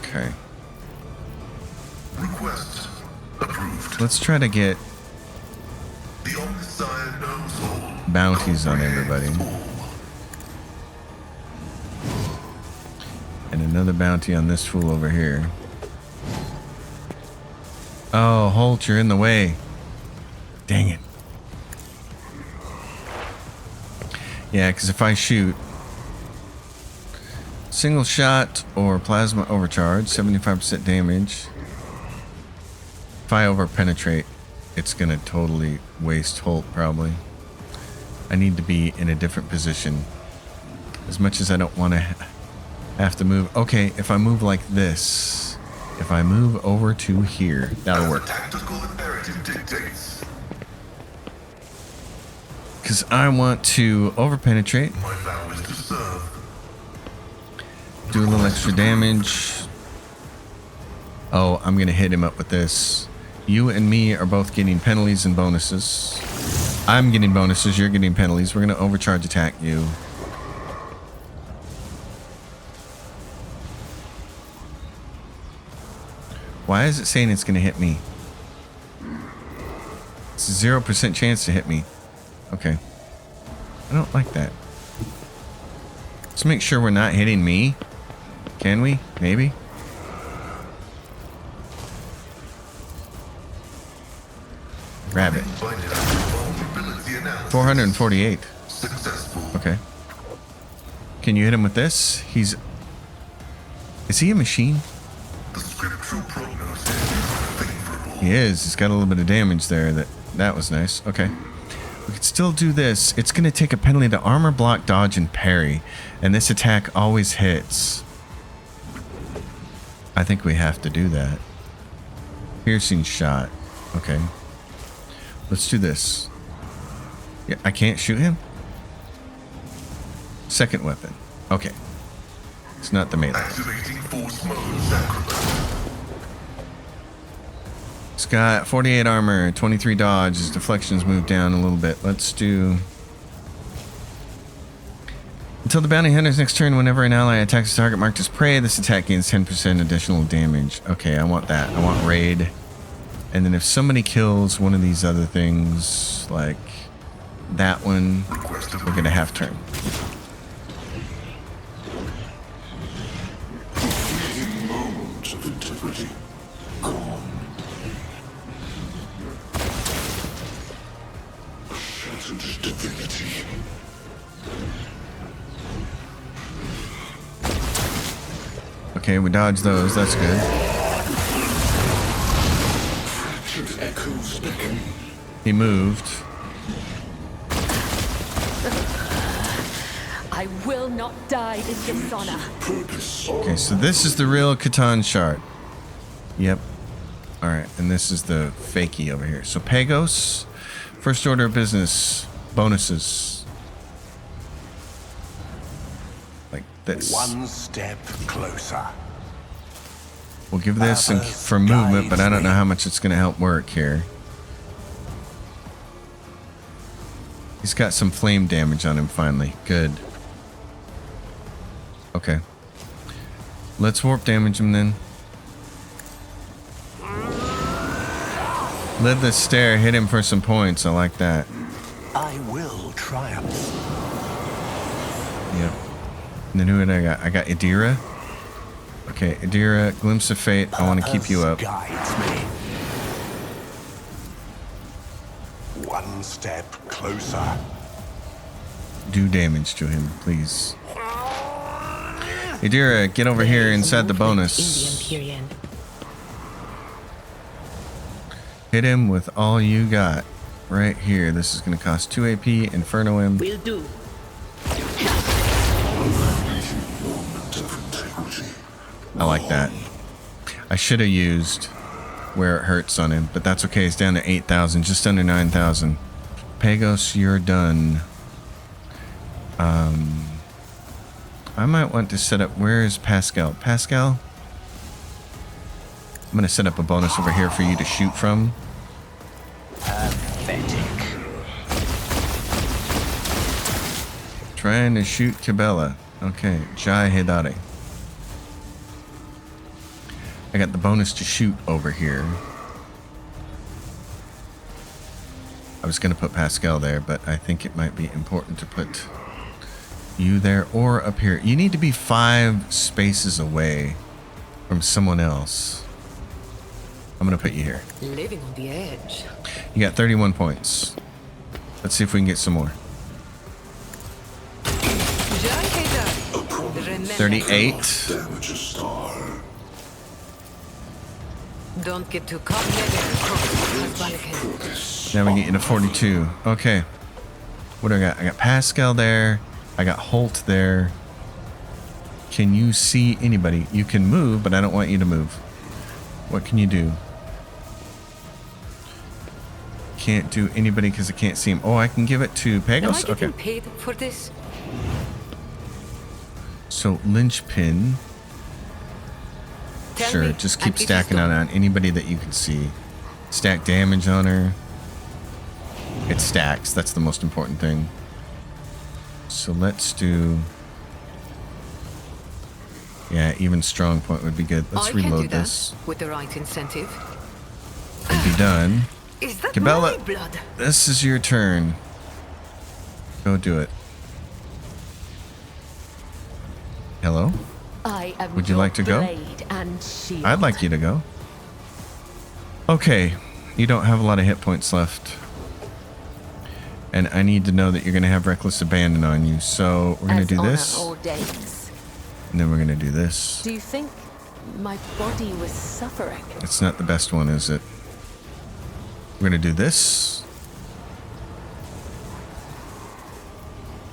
Okay. Request approved. Let's try to get The Omniscient knows all. bounties on everybody. And another bounty on this fool over here. Oh, Holt, you're in the way. Dang it. Yeah, because if I shoot single shot or plasma overcharge, 75% damage. If I overpenetrate, it's gonna totally waste Holt probably. I need to be in a different position. As much as I don't want to have to move. Okay, if I move like this, if I move over to here, that'll work. Tactical imperative dictates. Because I want to overpenetrate, My vow is to serve. do a little extra damage. Oh, I'm gonna hit him up with this. You and me are both getting penalties and bonuses. I'm getting bonuses, you're getting penalties. We're gonna overcharge attack you. Why is it saying it's gonna hit me? It's a 0% chance to hit me. Okay. I don't like that. Let's make sure we're not hitting me. Can we? Maybe? Grab it. Vulnerability analysis 448. successful. Okay. Can you hit him with this? Is he a machine? The scriptural prognosis is favorable. He is. He's got a little bit of damage there. That was nice. Okay. We could still do this. It's going to take a penalty to armor, block, dodge, and parry. And this attack always hits. I think we have to do that. Piercing shot. Okay. Let's do this. Yeah, I can't shoot him? Second weapon. Okay. It's not the melee. Activating force mode sacrament. It's got 48 armor, 23 dodge. His deflections move down a little bit. Let's do... Until the bounty hunter's next turn, whenever an ally attacks a target marked as prey, this attack gains 10% additional damage. Okay, I want that. I want raid. And then if somebody kills one of these other things, like that one, we're going to have turn. Moment of integrity. Gone. Shattered divinity. Okay, we dodged those. That's good. Fractured echoes beckon. He moved. I will not die in dishonor. Purpose. Okay, so this is the real Catan shard. Yep. Alright, and this is the fakey over here. So Pagos, first order of business, bonuses. Like this. One step closer. We'll give this and for movement, but I don't know how much it's going to help work here. He's got some flame damage on him finally. Good. Okay. Let's warp damage him then. Let the stare hit him for some points. I like that. I will triumph. Yep. And then who did I got? I got Idira. Okay, Idira, Glimpse of Fate. I want to keep you up. Guides me. One step closer. Do damage to him, please. Idira, get over here inside the bonus. Hit him with all you got. Right here. This is going to cost 2 AP. Inferno him. Will do. I like that. I should have used where it hurts on him, but that's okay. It's down to 8,000, just under 9,000. Pagos, you're done. I might want to set up... Where is Pascal? Pascal? I'm going to set up a bonus over here for you to shoot from. Pathetic. Trying to shoot Cabela. Okay, Jai Hidari. I got the bonus to shoot over here. I was going to put Pascal there, but I think it might be important to put you there or up here. You need to be 5 spaces away from someone else. I'm going to put you here. Living on the edge. You got 31 points. Let's see if we can get some more. 38. Damage a star. Don't get too cocky. Now we get you to 42. Okay. What do I got? I got Pascal there. I got Holt there. Can you see anybody? You can move, but I don't want you to move. What can you do? Can't do anybody because I can't see him. Oh, I can give it to Am I Pagos? getting Okay. paid for this? So, linchpin. Tell Sure, me, just and keep it is stacking done. on anybody that you can see. Stack damage on her. It stacks. That's the most important thing. So let's do... Yeah, even strong point would be good. Let's I can do reload that this. with the right incentive. And be done. Is that Cabela, my blood? this is your turn. Go do it. Hello? I am Would you your like to go? blade and shield. I'd like you to go. Okay, you don't have a lot of hit points left. And I need to know that you're going to have Reckless Abandon on you. So we're going to As do honor this. ordains. And then we're going to do this. Do you think my body was suffering? It's not the best one, is it? We're going to do this.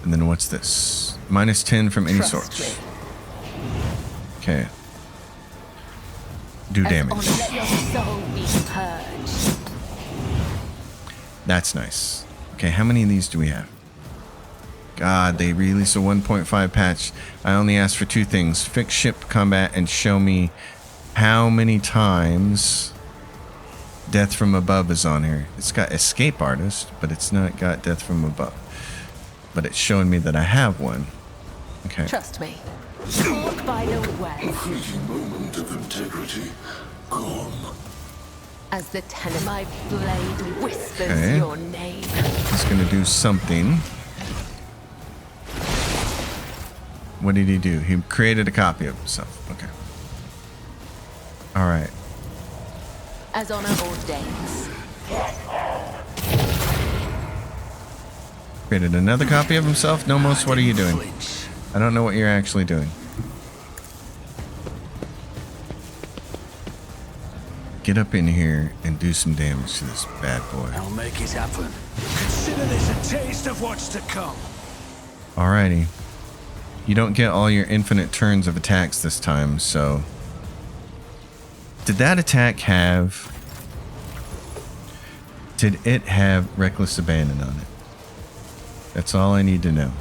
And then what's this? Minus 10 from any Trust source. me. Okay. Do As damage. honor, let your soul be purged. That's nice. Okay, how many of these do we have? God, they released a 1.5 patch. I only asked for 2 things. Fix ship combat and show me how many times Death from Above is on here. It's got Escape Artist, but it's not got Death from Above. But it's showing me that I have one. Okay. Trust me. Walk by the way. Fleeting moment of integrity. Gone. As the tenor, my blade whispers Okay. your name. He's going to do something. What did he do? He created a copy of himself. Okay. All right. As honor ordains. Created another copy of himself? Nomos, what are you doing? Flinch. I don't know what you're actually doing. Get up in here and do some damage to this bad boy. I'll make it happen. Consider this a taste of what's to come. Alrighty. You don't get all your infinite turns of attacks this time, so... Did that attack have... Did it have Reckless Abandon on it? That's all I need to know.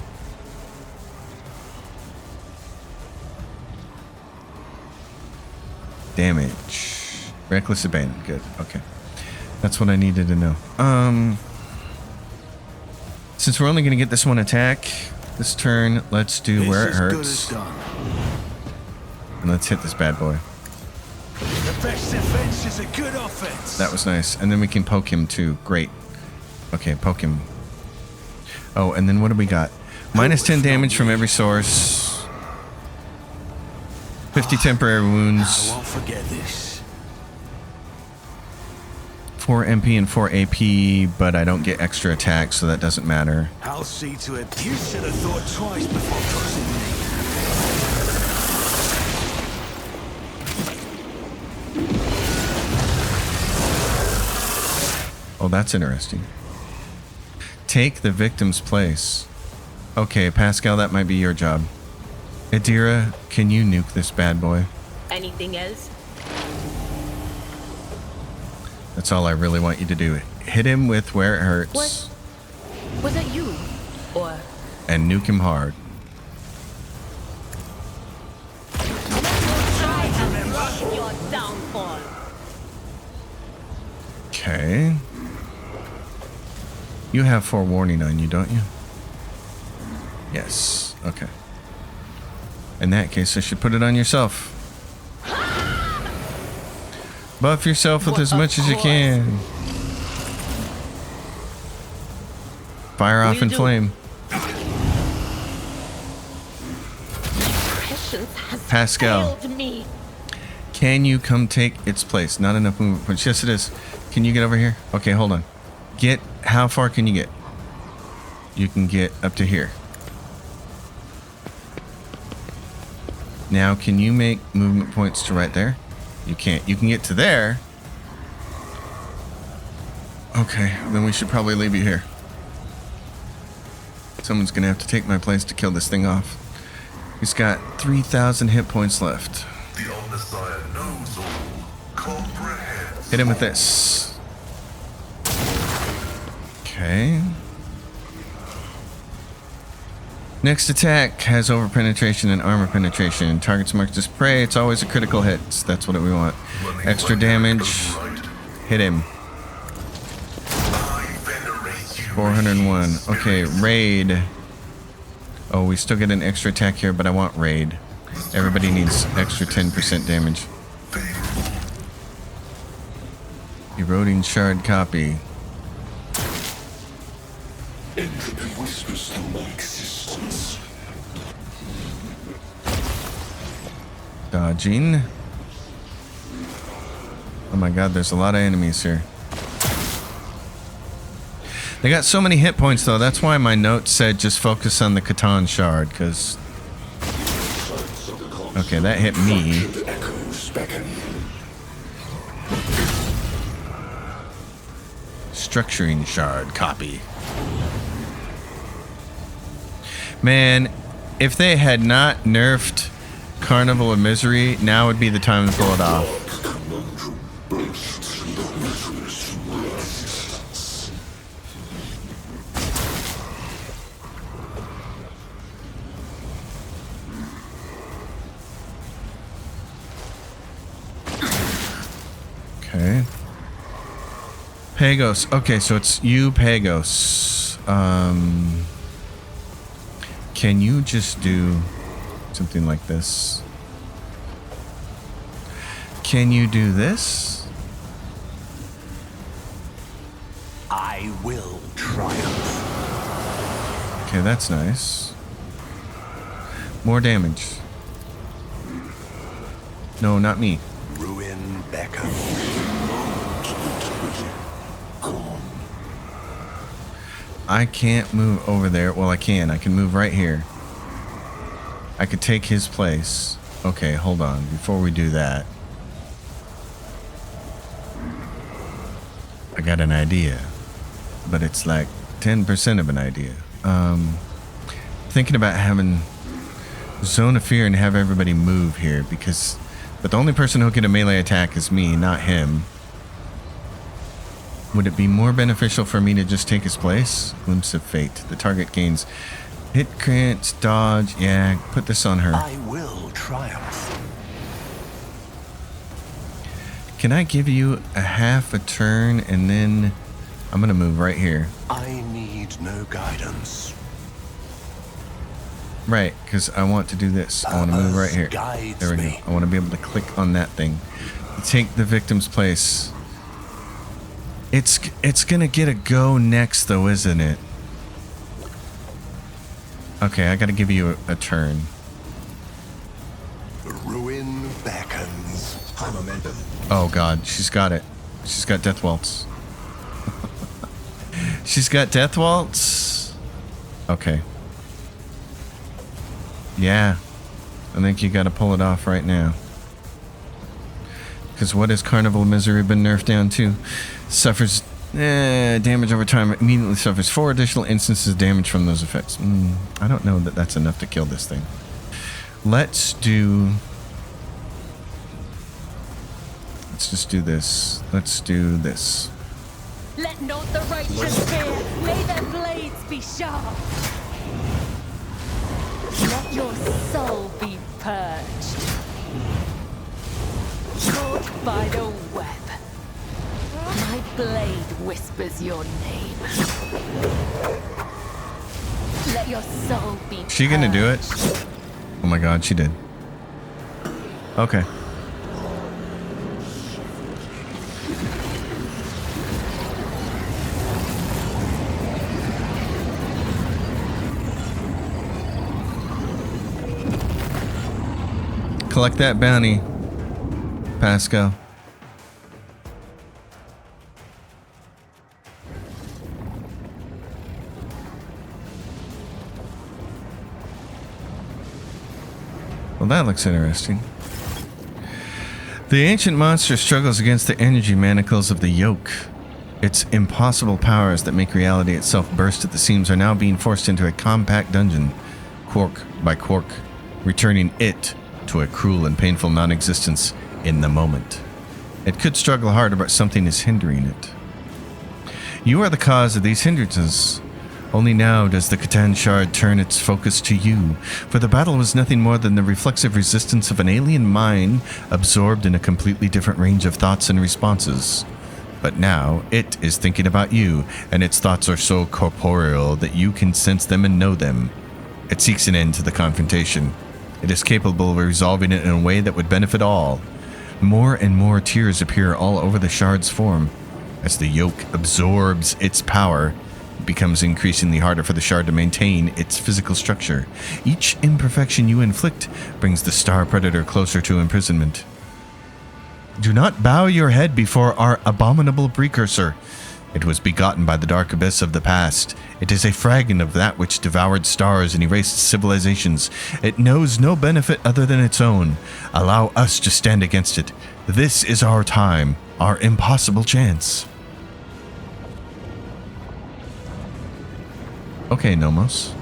Damage. Reckless Abandon. Good. Okay. That's what I needed to know. Since we're only going to get this one attack this turn, let's do This Where It is good Hurts. as done. And let's hit this bad boy. The best defense is a good offense. That was nice. And then we can poke him too. Great. Okay, poke him. Oh, and then what do we got? Minus 10 damage from every source. 50 temporary I wounds. won't forget this. 4 MP and 4 AP, but I don't get extra attacks, so that doesn't matter. I'll see to it. You should have thought twice before trusting me. Oh, that's interesting. Take the victim's place. Okay, Pascal, that might be your job. Adira, can you nuke this bad boy? Anything else? That's all I really want you to do. Hit him with Where It Hurts Was it you? Or and nuke him hard. try and rush your downfall? Okay. You have forewarning on you, don't you? Yes. Okay. In that case, I should put it on yourself. Buff yourself with as much as you can. Fire off and flame. Patience has Pascal. failed me. Can you come take its place? Not enough movement points. Yes, it is. Can you get over here? Okay, hold on. Get, how far can you get? You can get up to here. Now, can you make movement points to right there? You can't. You can get to there. Okay, then we should probably leave you here. Someone's gonna have to take my place to kill this thing off. He's got 3,000 hit points left. The Omnissiah knows all. Comprehends. Hit him with this. Okay. Next attack has over penetration and armor penetration. Targets marked as prey. It's always a critical hit. That's what we want. Extra damage. Hit him. 401. Okay, raid. Oh, we still get an extra attack here, but I want raid. Everybody needs extra 10% damage. Eroding shard copy. Entropy whispers through my existence. Dodging. Oh my god, there's a lot of enemies here. They got so many hit points though, that's why my note said just focus on the Catan shard, because... Okay, that hit me. Structuring shard copy. Man, if they had not nerfed Carnival of Misery, now would be the time to pull it off. Okay. Pagos. Okay, so it's you, Pagos. Can you just do something like this? Can you do this? I will triumph. Okay, that's nice. More damage. No, not me. Ruin beckon. I can't move over there. Well, I can. I can move right here. I could take his place. Okay, hold on. Before we do that, I got an idea. But it's like 10% of an idea. Thinking about having Zone of Fear and have everybody move here because... But the only person who'll get a melee attack is me, not him. Would it be more beneficial for me to just take his place? Glimpse of Fate. The target gains hit, crits, dodge. Yeah, put this on her. I will triumph. Can I give you a half a turn and then I'm going to move right here? I need no guidance. Right, because I want to do this. I want to move right here. There we go. I want to be able to click on that thing. Take the victim's place. It's gonna get a go next though, isn't it? Okay, I gotta give you a turn. Ruin beckons. High momentum. Oh god, she's got it. She's got Death Waltz. She's got Death Waltz? Okay. Yeah. I think you gotta pull it off right now. Because what has Carnival of Misery been nerfed down to? Suffers damage over time. Immediately suffers 4 additional instances of damage from those effects. I don't know that that's enough to kill this thing. Let's just do this. Let's do this. Let not the righteous fear. May their blades be sharp. Let your soul be purged. Caught by the web. My blade whispers your name. Let your soul be purged. She gonna do it? Oh my god, she did. Okay. Collect that bounty, Pascal. Well, that looks interesting. The ancient monster struggles against the energy manacles of the yoke. Its impossible powers that make reality itself burst at the seams are now being forced into a compact dungeon, quark by quark, returning it to a cruel and painful non-existence in the moment. It could struggle harder, but something is hindering it. You are the cause of these hindrances. Only now does the Catan Shard turn its focus to you, for the battle was nothing more than the reflexive resistance of an alien mind absorbed in a completely different range of thoughts and responses. But now, it is thinking about you, and its thoughts are so corporeal that you can sense them and know them. It seeks an end to the confrontation. It is capable of resolving it in a way that would benefit all. More and more tears appear all over the shard's form. As the yoke absorbs its power, it becomes increasingly harder for the shard to maintain its physical structure. Each imperfection you inflict brings the star predator closer to imprisonment. Do not bow your head before our abominable precursor. It was begotten by the dark abyss of the past. It is a fragment of that which devoured stars and erased civilizations. It knows no benefit other than its own. Allow us to stand against it. This is our time, our impossible chance. Okay, Nomos.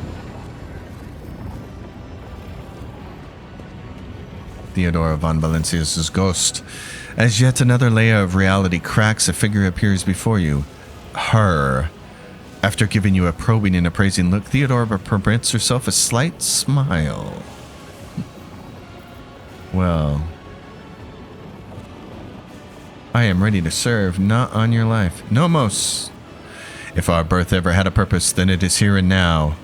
Theodora von Valencius's ghost. As yet another layer of reality cracks, a figure appears before you. Her. After giving you a probing and appraising look, Theodora permits herself a slight smile. Well, I am ready to serve, not on your life. Nomos! If our birth ever had a purpose, then it is here and now.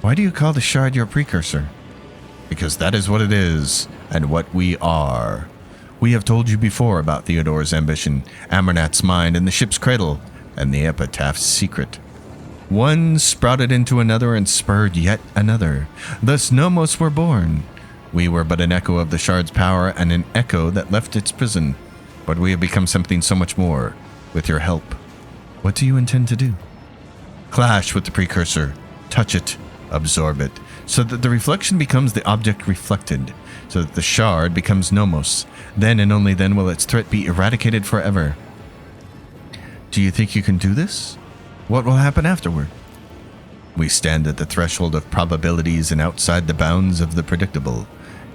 Why do you call the shard your precursor? Because that is what it is, and what we are. We have told you before about Theodora's ambition, Amernat's mind, and the ship's cradle, and the epitaph's secret. One sprouted into another and spurred yet another. Thus Nomos were born. We were but an echo of the shard's power and an echo that left its prison. But we have become something so much more, with your help. What do you intend to do? Clash with the precursor, touch it, absorb it, so that the reflection becomes the object reflected, so that the shard becomes Nomos. Then and only then will its threat be eradicated forever. Do you think you can do this? What will happen afterward? We stand at the threshold of probabilities and outside the bounds of the predictable.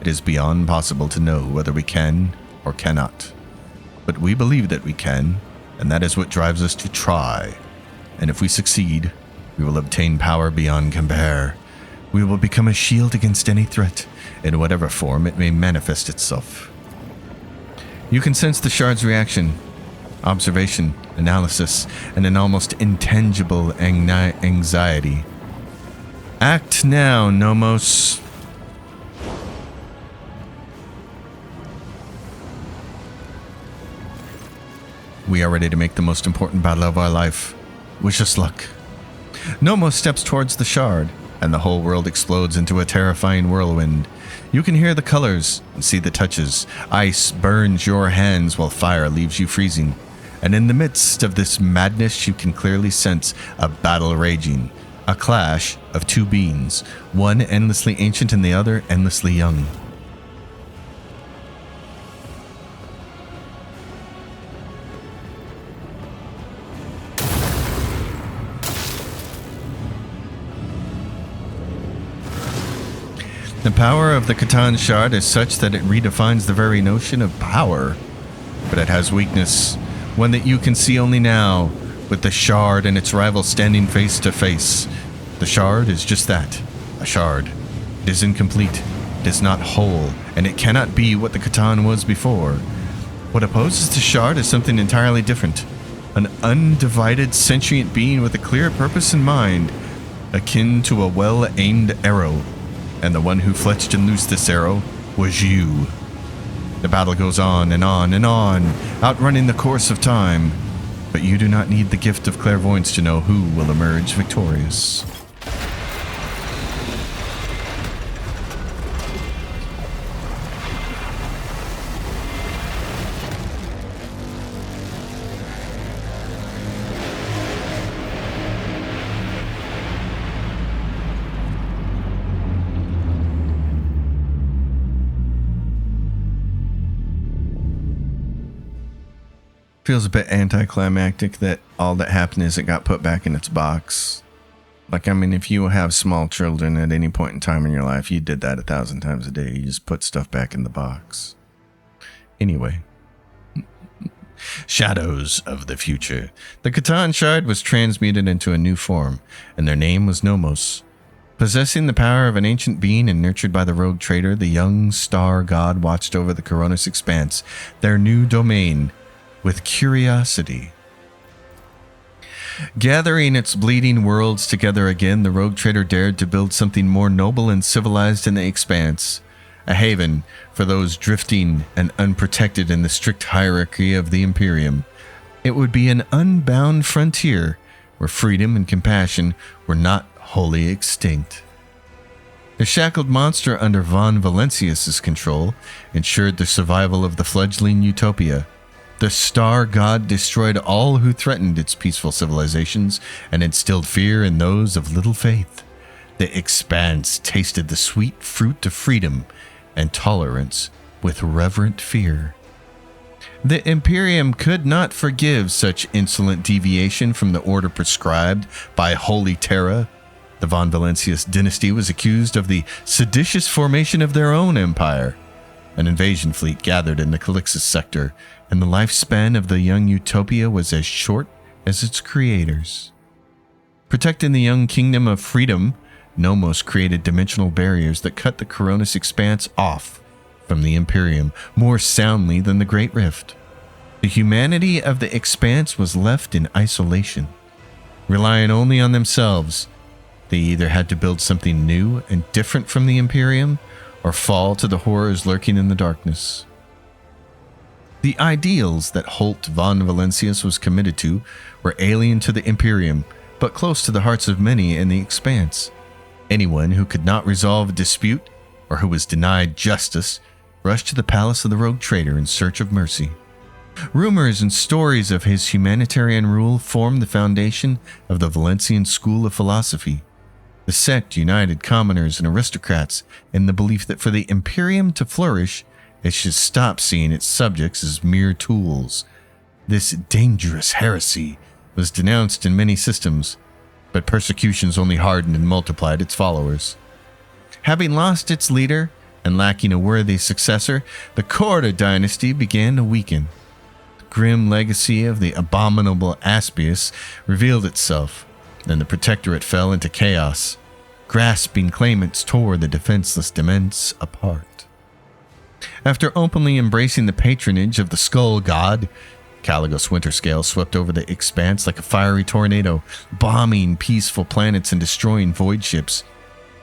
It is beyond possible to know whether we can or cannot. But we believe that we can, and that is what drives us to try. And if we succeed, we will obtain power beyond compare. We will become a shield against any threat, in whatever form it may manifest itself. You can sense the shard's reaction, observation, analysis, and an almost intangible anxiety. Act now, Nomos. We are ready to make the most important battle of our life. Wish us luck. Nomos steps towards the shard, and the whole world explodes into a terrifying whirlwind. You can hear the colors and see the touches. Ice burns your hands while fire leaves you freezing. And in the midst of this madness, you can clearly sense a battle raging. A clash of two beings, one endlessly ancient and the other endlessly young. The power of the Catan Shard is such that it redefines the very notion of power. But it has weakness, one that you can see only now, with the shard and its rival standing face to face. The shard is just that, a shard. It is incomplete, it is not whole, and it cannot be what the Catan was before. What opposes the shard is something entirely different. An undivided sentient being with a clear purpose in mind, akin to a well-aimed arrow. And the one who fletched and loosed this arrow was you. The battle goes on and on and on, outrunning the course of time. But you do not need the gift of clairvoyance to know who will emerge victorious. Feels a bit anticlimactic that all that happened is it got put back in its box. Like, I mean, if you have small children at any point in time in your life, you did that 1,000 times a day. You just put stuff back in the box. Anyway. Shadows of the future. The Catan Shard was transmuted into a new form, and their name was Nomos. Possessing the power of an ancient being and nurtured by the rogue trader, the young star god watched over the Coronis Expanse, their new domain, with curiosity. Gathering its bleeding worlds together again, the rogue trader dared to build something more noble and civilized in the Expanse, a haven for those drifting and unprotected in the strict hierarchy of the Imperium. It would be an unbound frontier where freedom and compassion were not wholly extinct. The shackled monster under von Valencius's control ensured the survival of the fledgling utopia. The star god destroyed all who threatened its peaceful civilizations and instilled fear in those of little faith. The Expanse tasted the sweet fruit of freedom and tolerance with reverent fear. The Imperium could not forgive such insolent deviation from the order prescribed by Holy Terra. The von Valencius dynasty was accused of the seditious formation of their own empire. An invasion fleet gathered in the Calixus sector, and the lifespan of the young utopia was as short as its creators. Protecting the young kingdom of freedom, Nomos created dimensional barriers that cut the Coronis Expanse off from the Imperium more soundly than the Great Rift. The humanity of the Expanse was left in isolation. Relying only on themselves, they either had to build something new and different from the Imperium, or fall to the horrors lurking in the darkness. The ideals that Holt von Valencius was committed to were alien to the Imperium, but close to the hearts of many in the Expanse. Anyone who could not resolve a dispute, or who was denied justice, rushed to the palace of the rogue trader in search of mercy. Rumors and stories of his humanitarian rule formed the foundation of the Valencian school of philosophy. The sect united commoners and aristocrats in the belief that for the Imperium to flourish, it should stop seeing its subjects as mere tools. This dangerous heresy was denounced in many systems, but persecutions only hardened and multiplied its followers. Having lost its leader and lacking a worthy successor, the Corda dynasty began to weaken. The grim legacy of the abominable Aspius revealed itself, and the protectorate fell into chaos. Grasping claimants tore the defenseless Dements apart. After openly embracing the patronage of the Skull God, Caligos Winterscale swept over the Expanse like a fiery tornado, bombing peaceful planets and destroying void ships.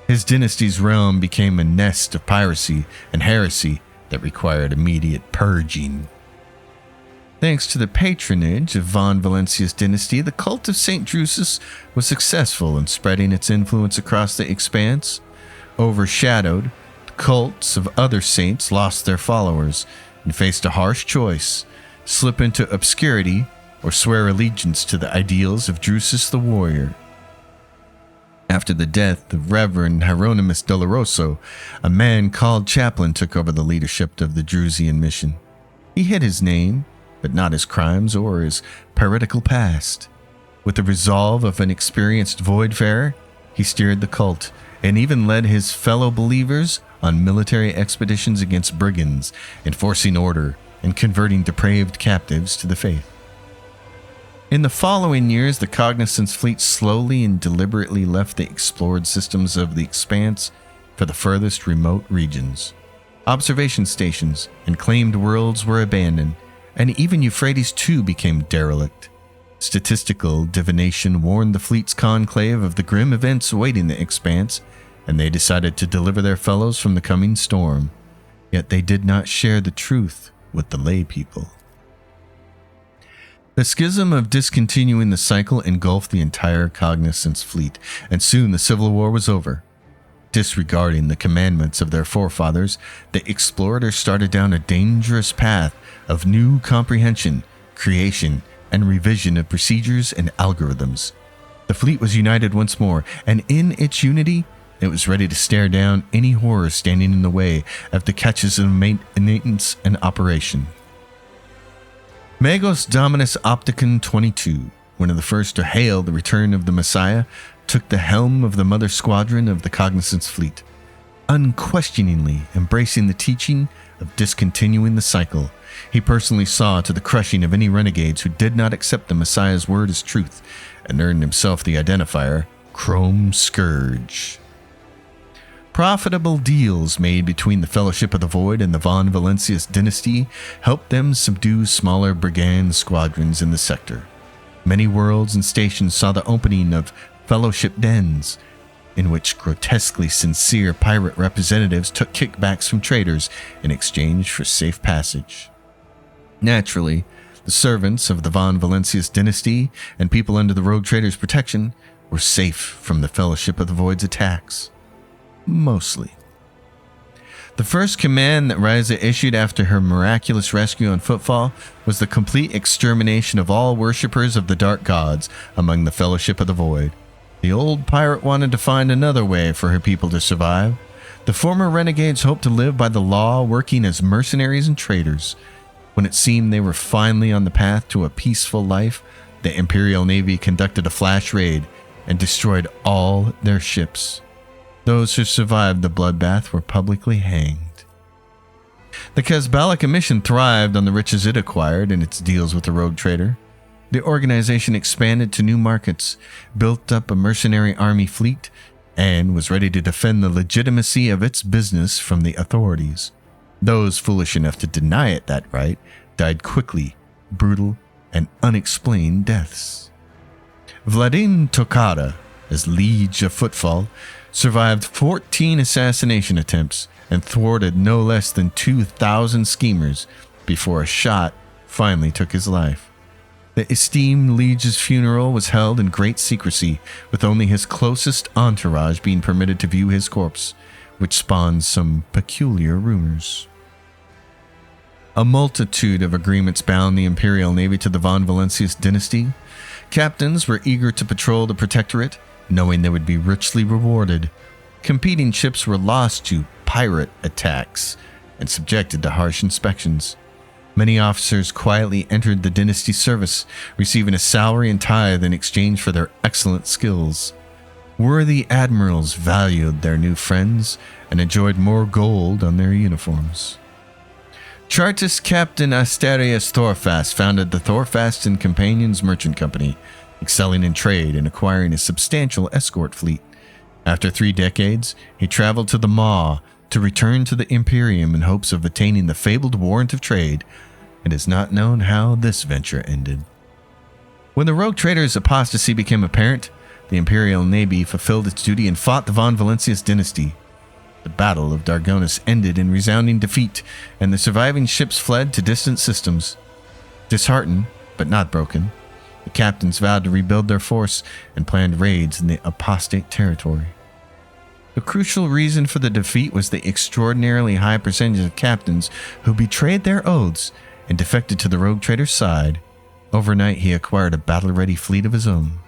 His dynasty's realm became a nest of piracy and heresy that required immediate purging. Thanks to the patronage of von Valencius' dynasty, the cult of St. Drusus was successful in spreading its influence across the Expanse. Overshadowed, the cults of other saints lost their followers and faced a harsh choice: slip into obscurity or swear allegiance to the ideals of Drusus the warrior. After the death of Reverend Hieronymus Doloroso, a man called Chaplain took over the leadership of the Drusian mission. He hid his name, but not his crimes or his piratical past. With the resolve of an experienced voidfarer, he steered the cult and even led his fellow believers on military expeditions against brigands, enforcing order and converting depraved captives to the faith. In the following years, the Cognizance fleet slowly and deliberately left the explored systems of the Expanse for the furthest remote regions. Observation stations and claimed worlds were abandoned, and even Euphrates II became derelict. Statistical divination warned the fleet's conclave of the grim events awaiting the Expanse, and they decided to deliver their fellows from the coming storm. Yet they did not share the truth with the lay people. The schism of discontinuing the cycle engulfed the entire Cognizance fleet, and soon the Civil War was over. Disregarding the commandments of their forefathers, the explorators started down a dangerous path of new comprehension, creation, and revision of procedures and algorithms. The fleet was united once more, and in its unity, it was ready to stare down any horror standing in the way of the catches of maintenance and operation. Magos Dominus Opticon 22, one of the first to hail the return of the Messiah, took the helm of the Mother Squadron of the Cognizance Fleet, unquestioningly embracing the teaching of discontinuing the cycle. He personally saw to the crushing of any renegades who did not accept the Messiah's word as truth, and earned himself the identifier Chrome Scourge. Profitable deals made between the Fellowship of the Void and the Von Valancius dynasty helped them subdue smaller brigand squadrons in the sector. Many worlds and stations saw the opening of Fellowship dens, in which grotesquely sincere pirate representatives took kickbacks from traders in exchange for safe passage. Naturally, the servants of the Von Valancius dynasty and people under the rogue traders' protection were safe from the Fellowship of the Void's attacks. Mostly. The first command that Ryza issued after her miraculous rescue on Footfall was the complete extermination of all worshippers of the Dark Gods among the Fellowship of the Void. The old pirate wanted to find another way for her people to survive. The former renegades hoped to live by the law, working as mercenaries and traders. When it seemed they were finally on the path to a peaceful life, the Imperial Navy conducted a flash raid and destroyed all their ships. Those who survived the bloodbath were publicly hanged. The Kazbalika mission thrived on the riches it acquired in its deals with the rogue trader. The organization expanded to new markets, built up a mercenary army fleet, and was ready to defend the legitimacy of its business from the authorities. Those foolish enough to deny it that right died quickly, brutal, and unexplained deaths. Vladimir Tokada, as Liege of Footfall, survived 14 assassination attempts and thwarted no less than 2,000 schemers before a shot finally took his life. The esteemed Liege's funeral was held in great secrecy, with only his closest entourage being permitted to view his corpse, which spawned some peculiar rumors. A multitude of agreements bound the Imperial Navy to the Von Valancius dynasty. Captains were eager to patrol the Protectorate, knowing they would be richly rewarded. Competing ships were lost to pirate attacks and subjected to harsh inspections. Many officers quietly entered the dynasty service, receiving a salary and tithe in exchange for their excellent skills. Worthy admirals valued their new friends and enjoyed more gold on their uniforms. Chartist Captain Asterius Thorfast founded the Thorfast and Companions Merchant Company, excelling in trade and acquiring a substantial escort fleet. After 3 decades, he traveled to the Maw to return to the Imperium in hopes of attaining the fabled warrant of trade. It is not known how this venture ended. When the rogue trader's apostasy became apparent, the Imperial Navy fulfilled its duty and fought the Von Valancius dynasty. The Battle of Dargonus ended in resounding defeat, and the surviving ships fled to distant systems. Disheartened, but not broken, the captains vowed to rebuild their force and planned raids in the apostate territory. The crucial reason for the defeat was the extraordinarily high percentage of captains who betrayed their oaths and defected to the rogue trader's side. Overnight, he acquired a battle-ready fleet of his own.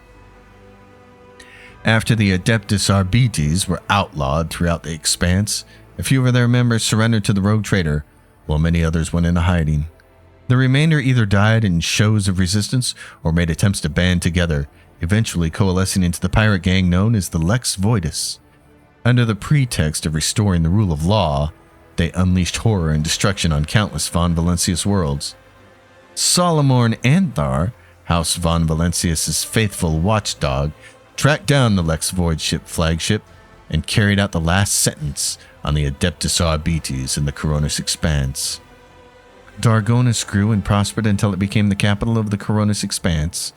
After the Adeptus Arbites were outlawed throughout the Expanse, a few of their members surrendered to the rogue trader, while many others went into hiding. The remainder either died in shows of resistance or made attempts to band together, eventually coalescing into the pirate gang known as the Lex Voidus. Under the pretext of restoring the rule of law, they unleashed horror and destruction on countless Von Valancius worlds. Solomorn Anthar, House Von Valancius' faithful watchdog, tracked down the Lex Void ship flagship and carried out the last sentence on the Adeptus Arbites in the Coronis Expanse. Dargonus grew and prospered until it became the capital of the Coronis Expanse.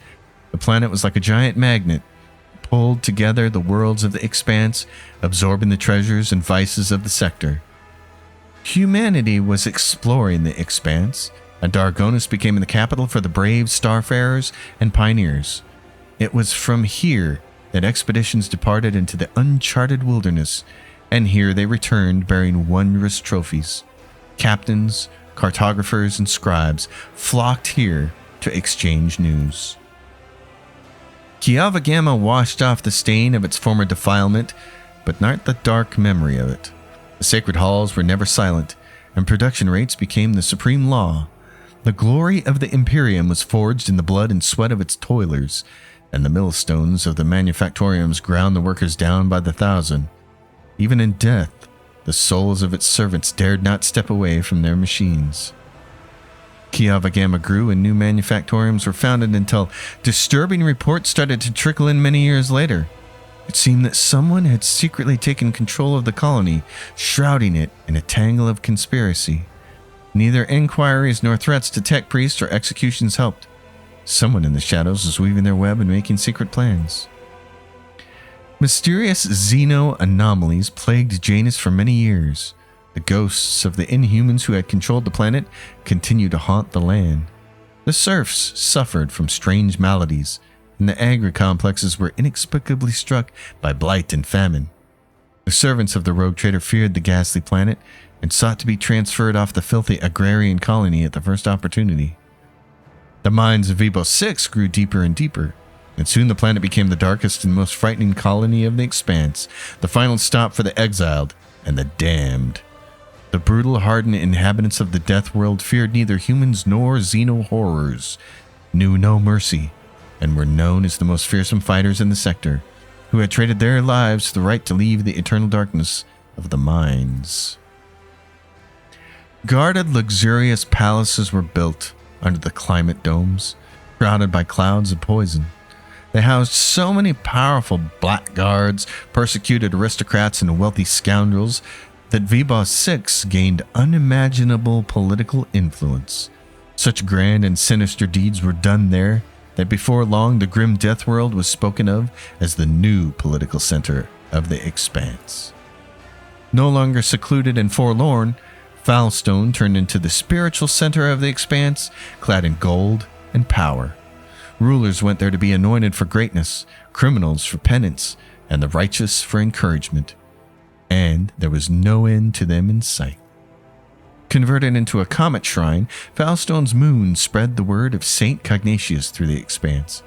The planet was like a giant magnet, pulled together the worlds of the Expanse, absorbing the treasures and vices of the sector. Humanity was exploring the Expanse, and Dargonus became the capital for the brave starfarers and pioneers. It was from here that expeditions departed into the uncharted wilderness, and here they returned bearing wondrous trophies. Captains, cartographers, and scribes flocked here to exchange news. Kiava Gamma washed off the stain of its former defilement, but not the dark memory of it. The sacred halls were never silent, and production rates became the supreme law. The glory of the Imperium was forged in the blood and sweat of its toilers, and the millstones of the manufactoriums ground the workers down by the thousand. Even in death, the souls of its servants dared not step away from their machines. Kiava Gamma grew and new manufactoriums were founded until disturbing reports started to trickle in many years later. It seemed that someone had secretly taken control of the colony, shrouding it in a tangle of conspiracy. Neither inquiries nor threats to tech priests or executions helped. Someone in the shadows was weaving their web and making secret plans. Mysterious xeno anomalies plagued Janus for many years. The ghosts of the Inhumans who had controlled the planet continued to haunt the land. The serfs suffered from strange maladies, and the agri-complexes were inexplicably struck by blight and famine. The servants of the rogue trader feared the ghastly planet and sought to be transferred off the filthy agrarian colony at the first opportunity. The minds of Vibo 6 grew deeper and deeper, and soon the planet became the darkest and most frightening colony of the Expanse, the final stop for the exiled and the damned. The brutal, hardened inhabitants of the Death World feared neither humans nor xeno horrors, knew no mercy, and were known as the most fearsome fighters in the sector, who had traded their lives for the right to leave the eternal darkness of the mines. Guarded, luxurious palaces were built under the climate domes, shrouded by clouds of poison. They housed so many powerful blackguards, persecuted aristocrats, and wealthy scoundrels that Vboss 6 gained unimaginable political influence. Such grand and sinister deeds were done there that before long the grim death world was spoken of as the new political center of the Expanse. No longer secluded and forlorn, Foulstone turned into the spiritual center of the Expanse, clad in gold and power. Rulers went there to be anointed for greatness, criminals for penance, and the righteous for encouragement. And there was no end to them in sight. Converted into a comet shrine, Foulstone's moon spread the word of Saint Cognatius through the Expanse.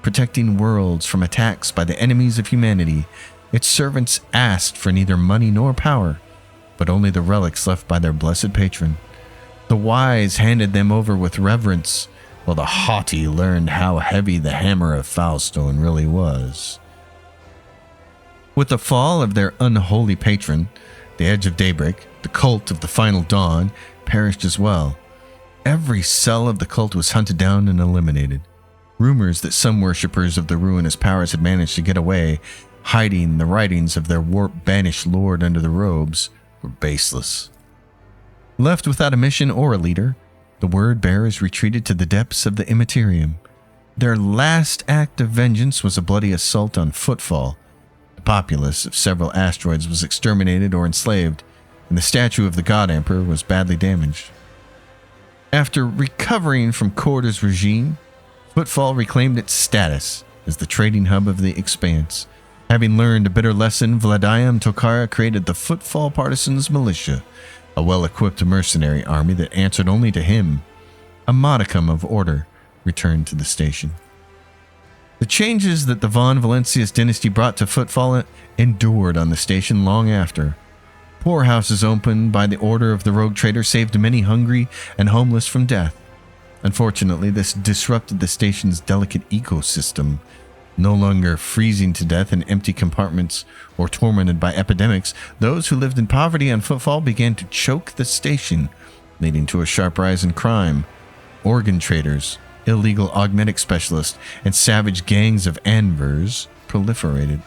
Protecting worlds from attacks by the enemies of humanity, its servants asked for neither money nor power, but only the relics left by their blessed patron. The wise handed them over with reverence, while the haughty learned how heavy the hammer of Foulstone really was. With the fall of their unholy patron, the Edge of Daybreak, the cult of the Final Dawn, perished as well. Every cell of the cult was hunted down and eliminated. Rumors that some worshippers of the ruinous powers had managed to get away, hiding the writings of their warp-banished lord under the robes, were baseless. Left without a mission or a leader, the word bearers retreated to the depths of the Immaterium. Their last act of vengeance was a bloody assault on Footfall. The populace of several asteroids was exterminated or enslaved, and the statue of the God Emperor was badly damaged. After recovering from Corda's regime, Footfall reclaimed its status as the trading hub of the Expanse. Having learned a bitter lesson, Vladium Tokara created the Footfall Partisans Militia, a well-equipped mercenary army that answered only to him. A modicum of order returned to the station. The changes that the Von Valencius dynasty brought to Footfall endured on the station long after. Poorhouses opened by the order of the rogue trader saved many hungry and homeless from death. Unfortunately, this disrupted the station's delicate ecosystem. No longer freezing to death in empty compartments or tormented by epidemics, those who lived in poverty on Footfall began to choke the station, leading to a sharp rise in crime. Organ traders, illegal augmetic specialists, and savage gangs of Anvers proliferated.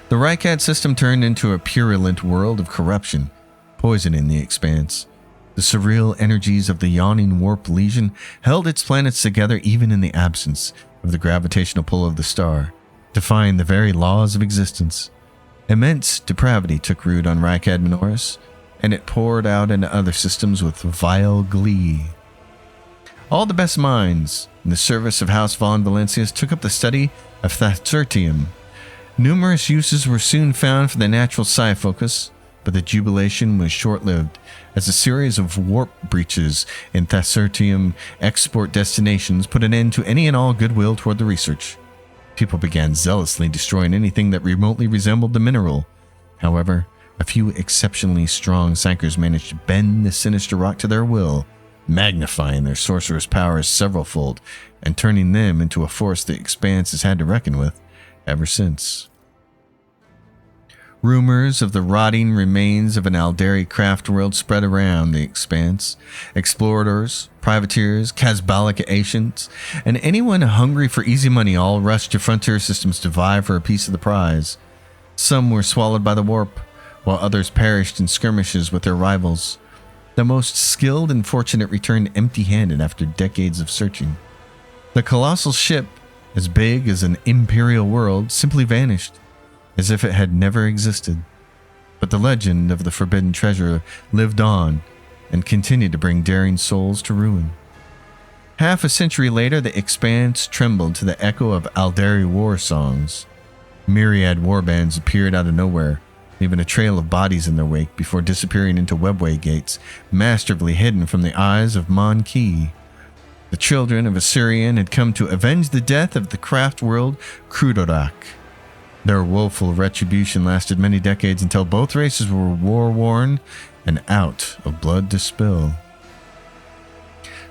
The Rycad system turned into a purulent world of corruption, poisoning the Expanse. The surreal energies of the yawning warp legion held its planets together even in the absence of the gravitational pull of the star, defying the very laws of existence. Immense depravity took root on Rycad Minoris, and it poured out into other systems with vile glee. All the best minds in the service of House Von Valencius took up the study of Thatsurtium. Numerous uses were soon found for the natural psi focus, but the jubilation was short-lived, as a series of warp breaches in Thatsurtium export destinations put an end to any and all goodwill toward the research. People began zealously destroying anything that remotely resembled the mineral. However, a few exceptionally strong psychers managed to bend the sinister rock to their will magnifying their sorcerer's powers severalfold and turning them into a force the Expanse has had to reckon with ever since. Rumors of the rotting remains of an Aldari craft world spread around the Expanse. Explorers, privateers, Kazbalic Asians, and anyone hungry for easy money all rushed to frontier systems to vie for a piece of the prize. Some were swallowed by the warp, while others perished in skirmishes with their rivals. The most skilled and fortunate returned empty-handed after decades of searching. The colossal ship, as big as an imperial world, simply vanished, as if it had never existed. But the legend of the forbidden treasure lived on and continued to bring daring souls to ruin. Half a century later, the Expanse trembled to the echo of Aldari war songs. Myriad warbands appeared out of nowhere, leaving a trail of bodies in their wake before disappearing into webway gates, masterfully hidden from the eyes of Mon-Ki. The children of Assyrian had come to avenge the death of the craft world Krudorak. Their woeful retribution lasted many decades until both races were war-worn and out of blood to spill.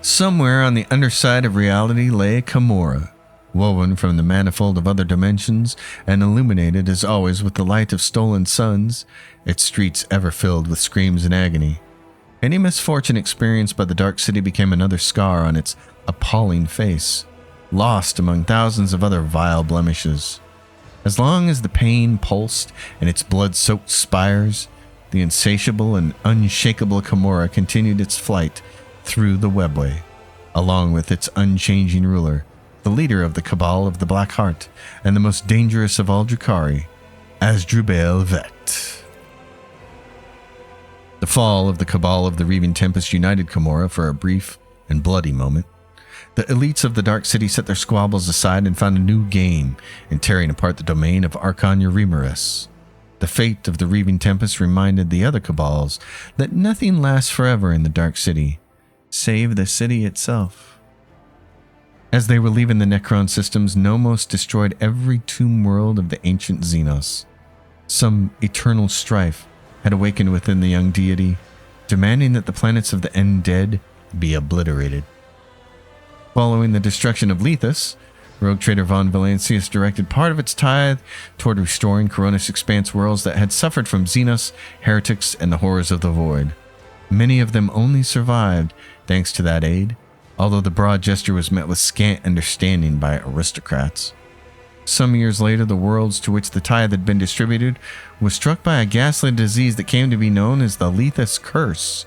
Somewhere on the underside of reality lay Camorra, woven from the manifold of other dimensions and illuminated as always with the light of stolen suns, its streets ever filled with screams and agony. Any misfortune experienced by the Dark City became another scar on its appalling face, lost among thousands of other vile blemishes. As long as the pain pulsed in its blood-soaked spires, the insatiable and unshakable Camorra continued its flight through the webway, along with its unchanging ruler, the leader of the Cabal of the Black Heart, and the most dangerous of all Drukhari, Asdrubal Vet. The fall of the Cabal of the Reaving Tempest united Camorra for a brief and bloody moment. The elites of the Dark City set their squabbles aside and found a new game in tearing apart the domain of Archon Eurymerus. The fate of the Reaving Tempest reminded the other Cabals that nothing lasts forever in the Dark City, save the city itself. As they were leaving the Necron systems, Nomos destroyed every tomb world of the ancient Xenos. Some eternal strife had awakened within the young deity, demanding that the planets of the Undead be obliterated. Following the destruction of Lethus, Rogue Trader Von Valancius directed part of its tithe toward restoring Coronis Expanse worlds that had suffered from Xenos, heretics, and the horrors of the Void. Many of them only survived thanks to that aid, although the broad gesture was met with scant understanding by aristocrats. Some years later, the worlds to which the tithe had been distributed was struck by a ghastly disease that came to be known as the Lethus Curse.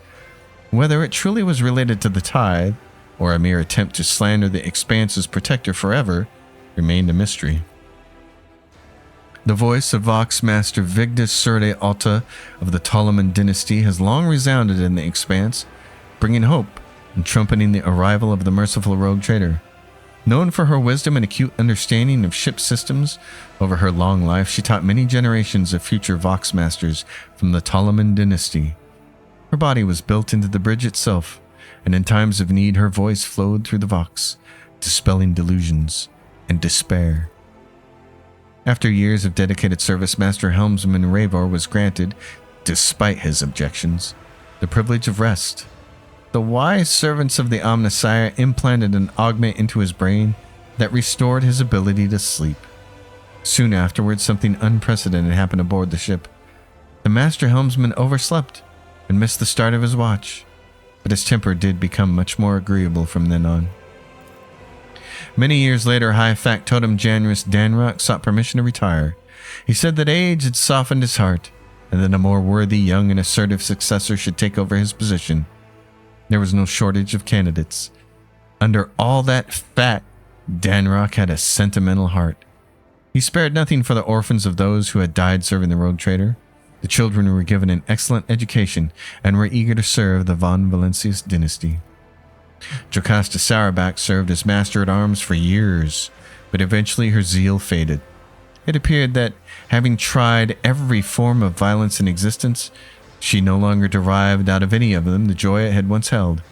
Whether it truly was related to the tithe, or a mere attempt to slander the Expanse's protector forever, remained a mystery. The voice of Vox Master Vigdis Surde Alta of the Ptolemon dynasty has long resounded in the Expanse, bringing hope and trumpeting the arrival of the merciful rogue trader. Known for her wisdom and acute understanding of ship systems, over her long life she taught many generations of future Vox Masters from the Ptolemon dynasty. Her body was built into the bridge itself, and in times of need her voice flowed through the Vox, dispelling delusions and despair. After years of dedicated service, Master Helmsman Ravor was granted, despite his objections, the privilege of rest. The wise servants of the Omnissiah implanted an augment into his brain that restored his ability to sleep. Soon afterwards, something unprecedented happened aboard the ship. The Master Helmsman overslept and missed the start of his watch, but his temper did become much more agreeable from then on. Many years later, High Factotum Janrus Danrock sought permission to retire. He said that age had softened his heart, and that a more worthy, young, and assertive successor should take over his position. There was no shortage of candidates. Under all that fat, Danrock had a sentimental heart. He spared nothing for the orphans of those who had died serving the rogue trader. The children were given an excellent education and were eager to serve the Von Valancius dynasty. Jocasta Sauerback served as master-at-arms for years, but eventually her zeal faded. It appeared that, having tried every form of violence in existence, she no longer derived out of any of them the joy it had once held.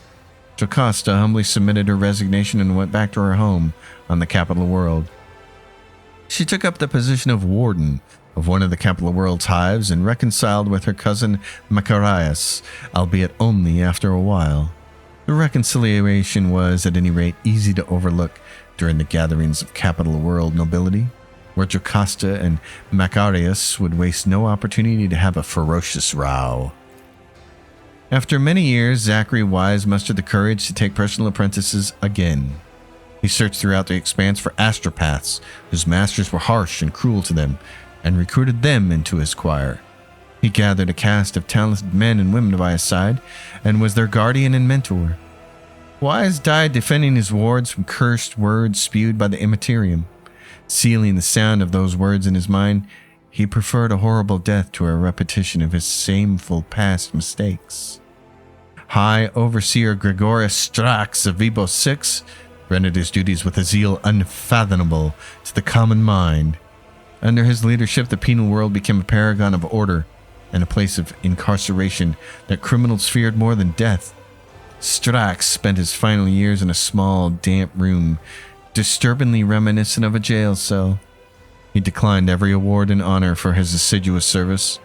Jocasta humbly submitted her resignation and went back to her home on the capital world. She took up the position of warden of one of the capital world's hives and reconciled with her cousin Macarius, albeit only after a while. The reconciliation was, at any rate, easy to overlook during the gatherings of capital world nobility, where Jocasta and Macarius would waste no opportunity to have a ferocious row. After many years, Zachary Wise mustered the courage to take personal apprentices again. He searched throughout the expanse for astropaths whose masters were harsh and cruel to them, and recruited them into his choir. He gathered a cast of talented men and women by his side, and was their guardian and mentor. Wise died defending his wards from cursed words spewed by the Immaterium. Sealing the sound of those words in his mind, he preferred a horrible death to a repetition of his shameful past mistakes. High Overseer Gregorius Strax of Vibo 6 rendered his duties with a zeal unfathomable to the common mind. Under his leadership, the penal world became a paragon of order and a place of incarceration that criminals feared more than death. Strax spent his final years in a small, damp room, disturbingly reminiscent of a jail cell. He declined every award and honor for his assiduous service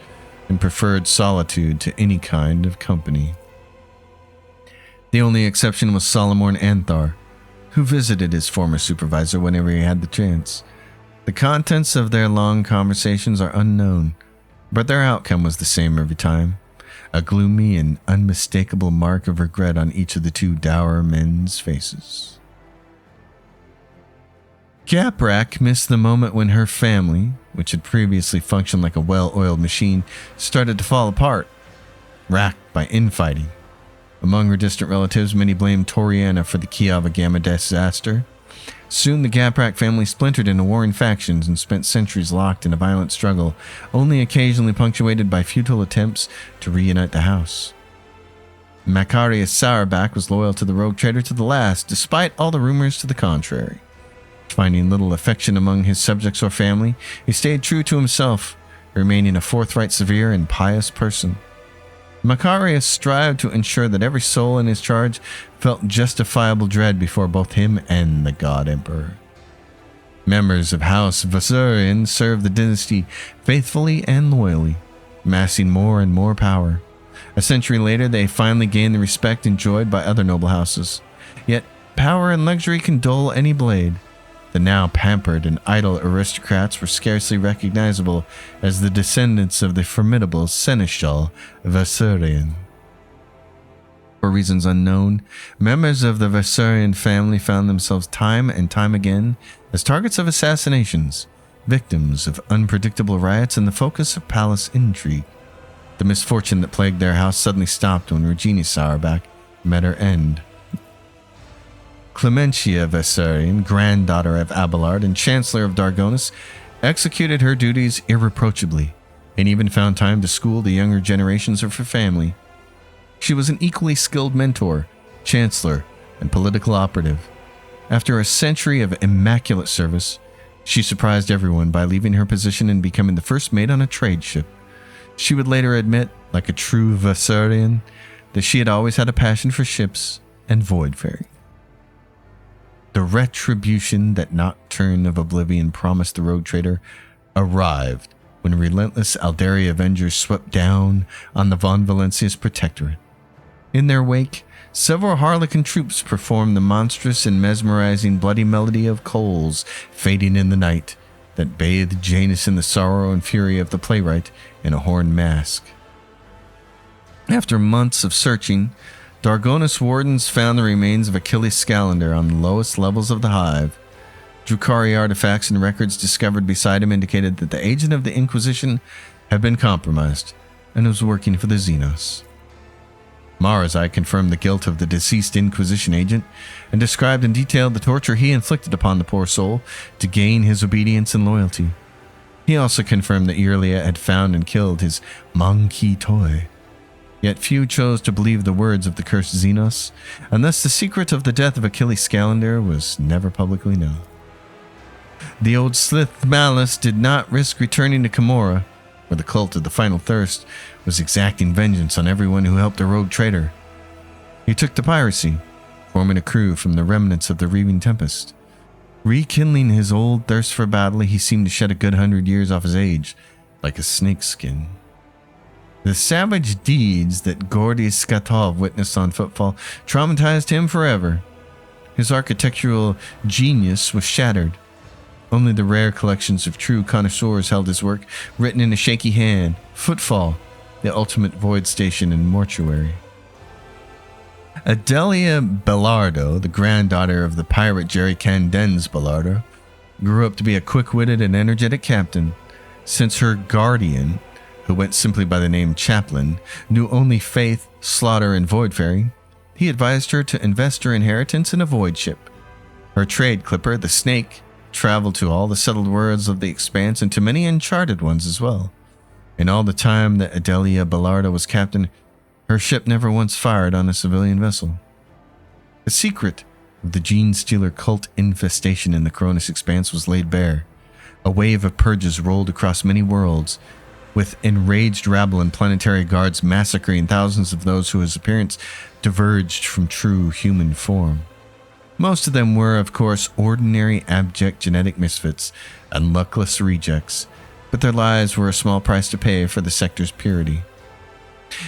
and preferred solitude to any kind of company. The only exception was Solomon Anthar, who visited his former supervisor whenever he had the chance. The contents of their long conversations are unknown, but their outcome was the same every time, a gloomy and unmistakable mark of regret on each of the two dour men's faces. Gaprak missed the moment when her family, which had previously functioned like a well-oiled machine, started to fall apart, racked by infighting. Among her distant relatives, many blamed Toriana for the Kiava Gamma disaster. Soon the Gaprak family splintered into warring factions and spent centuries locked in a violent struggle, only occasionally punctuated by futile attempts to reunite the house. Macarius Sauerback was loyal to the rogue trader to the last, despite all the rumors to the contrary. Finding little affection among his subjects or family, he stayed true to himself, remaining a forthright, severe, and pious person. Macarius strived to ensure that every soul in his charge felt justifiable dread before both him and the God Emperor. Members of House Vasurian served the dynasty faithfully and loyally, amassing more and more power. A century later, they finally gained the respect enjoyed by other noble houses. Yet, power and luxury can dull any blade. The now pampered and idle aristocrats were scarcely recognizable as the descendants of the formidable Seneschal Vasurian. For reasons unknown, members of the Vasurian family found themselves time and time again as targets of assassinations, victims of unpredictable riots, and the focus of palace intrigue. The misfortune that plagued their house suddenly stopped when Regina Sauerback met her end. Clementia Vasurian, granddaughter of Abelard and Chancellor of Dargonus, executed her duties irreproachably, and even found time to school the younger generations of her family. She was an equally skilled mentor, chancellor, and political operative. After a century of immaculate service, she surprised everyone by leaving her position and becoming the first mate on a trade ship. She would later admit, like a true Vasurian, that she had always had a passion for ships and voidfaring. The retribution that Nocturne of Oblivion promised the rogue trader arrived when relentless Aldari Avengers swept down on the Von Valencia's protectorate. In their wake, several Harlequin troops performed the monstrous and mesmerizing bloody melody of coals fading in the night that bathed Janus in the sorrow and fury of the playwright in a horned mask. After months of searching, Dargonus wardens found the remains of Achilles Scalander on the lowest levels of the hive. Drukari artifacts and records discovered beside him indicated that the agent of the Inquisition had been compromised and was working for the Xenos. Marazai confirmed the guilt of the deceased Inquisition agent and described in detail the torture he inflicted upon the poor soul to gain his obedience and loyalty. He also confirmed that Irelia had found and killed his monkey toy. Yet few chose to believe the words of the cursed Xenos, and thus the secret of the death of Achilles Scalander was never publicly known. The old Slith Malice did not risk returning to Camorra, where the cult of the Final Thirst was exacting vengeance on everyone who helped the rogue trader. He took to piracy, forming a crew from the remnants of the Reaving Tempest. Rekindling his old thirst for battle, he seemed to shed a good 100 years off his age, like a snake's skin. The savage deeds that Gordy Skatov witnessed on Footfall traumatized him forever. His architectural genius was shattered. Only the rare collections of true connoisseurs held his work written in a shaky hand. Footfall, the ultimate void station and mortuary. Adelia Bellardo, the granddaughter of the pirate Jerry Candens Bellardo, grew up to be a quick-witted and energetic captain. Since her guardian, who went simply by the name Chaplain, knew only faith, slaughter, and voidfaring, he advised her to invest her inheritance in a void ship. Her trade clipper, the Snake, traveled to all the settled worlds of the Expanse and to many uncharted ones as well. In all the time that Adelia Bellardo was captain, her ship never once fired on a civilian vessel. The secret of the Gene Stealer cult infestation in the Cronus Expanse was laid bare. A wave of purges rolled across many worlds, with enraged rabble and planetary guards massacring thousands of those whose appearance diverged from true human form. Most of them were, of course, ordinary abject genetic misfits and luckless rejects, but their lives were a small price to pay for the sector's purity.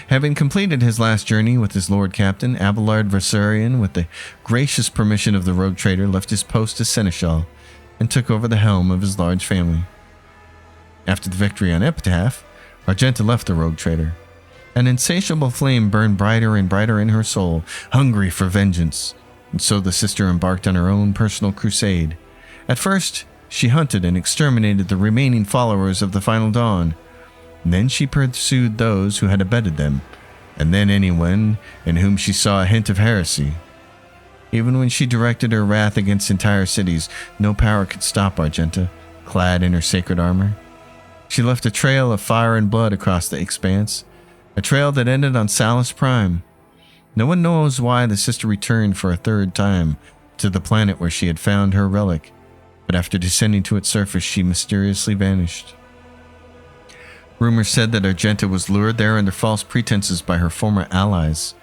Having completed his last journey with his Lord Captain, Abelard Versarian, with the gracious permission of the rogue trader, left his post as seneschal and took over the helm of his large family. After the victory on Epitaph, Argenta left the rogue trader. An insatiable flame burned brighter and brighter in her soul, hungry for vengeance, and so the sister embarked on her own personal crusade. At first, she hunted and exterminated the remaining followers of the Final Dawn. Then she pursued those who had abetted them, and then anyone in whom she saw a hint of heresy. Even when she directed her wrath against entire cities, no power could stop Argenta, clad in her sacred armor. She left a trail of fire and blood across the Expanse, a trail that ended on Salus Prime. No one knows why the sister returned for a third time to the planet where she had found her relic, but after descending to its surface, she mysteriously vanished. Rumors said that Argenta was lured there under false pretenses by her former allies.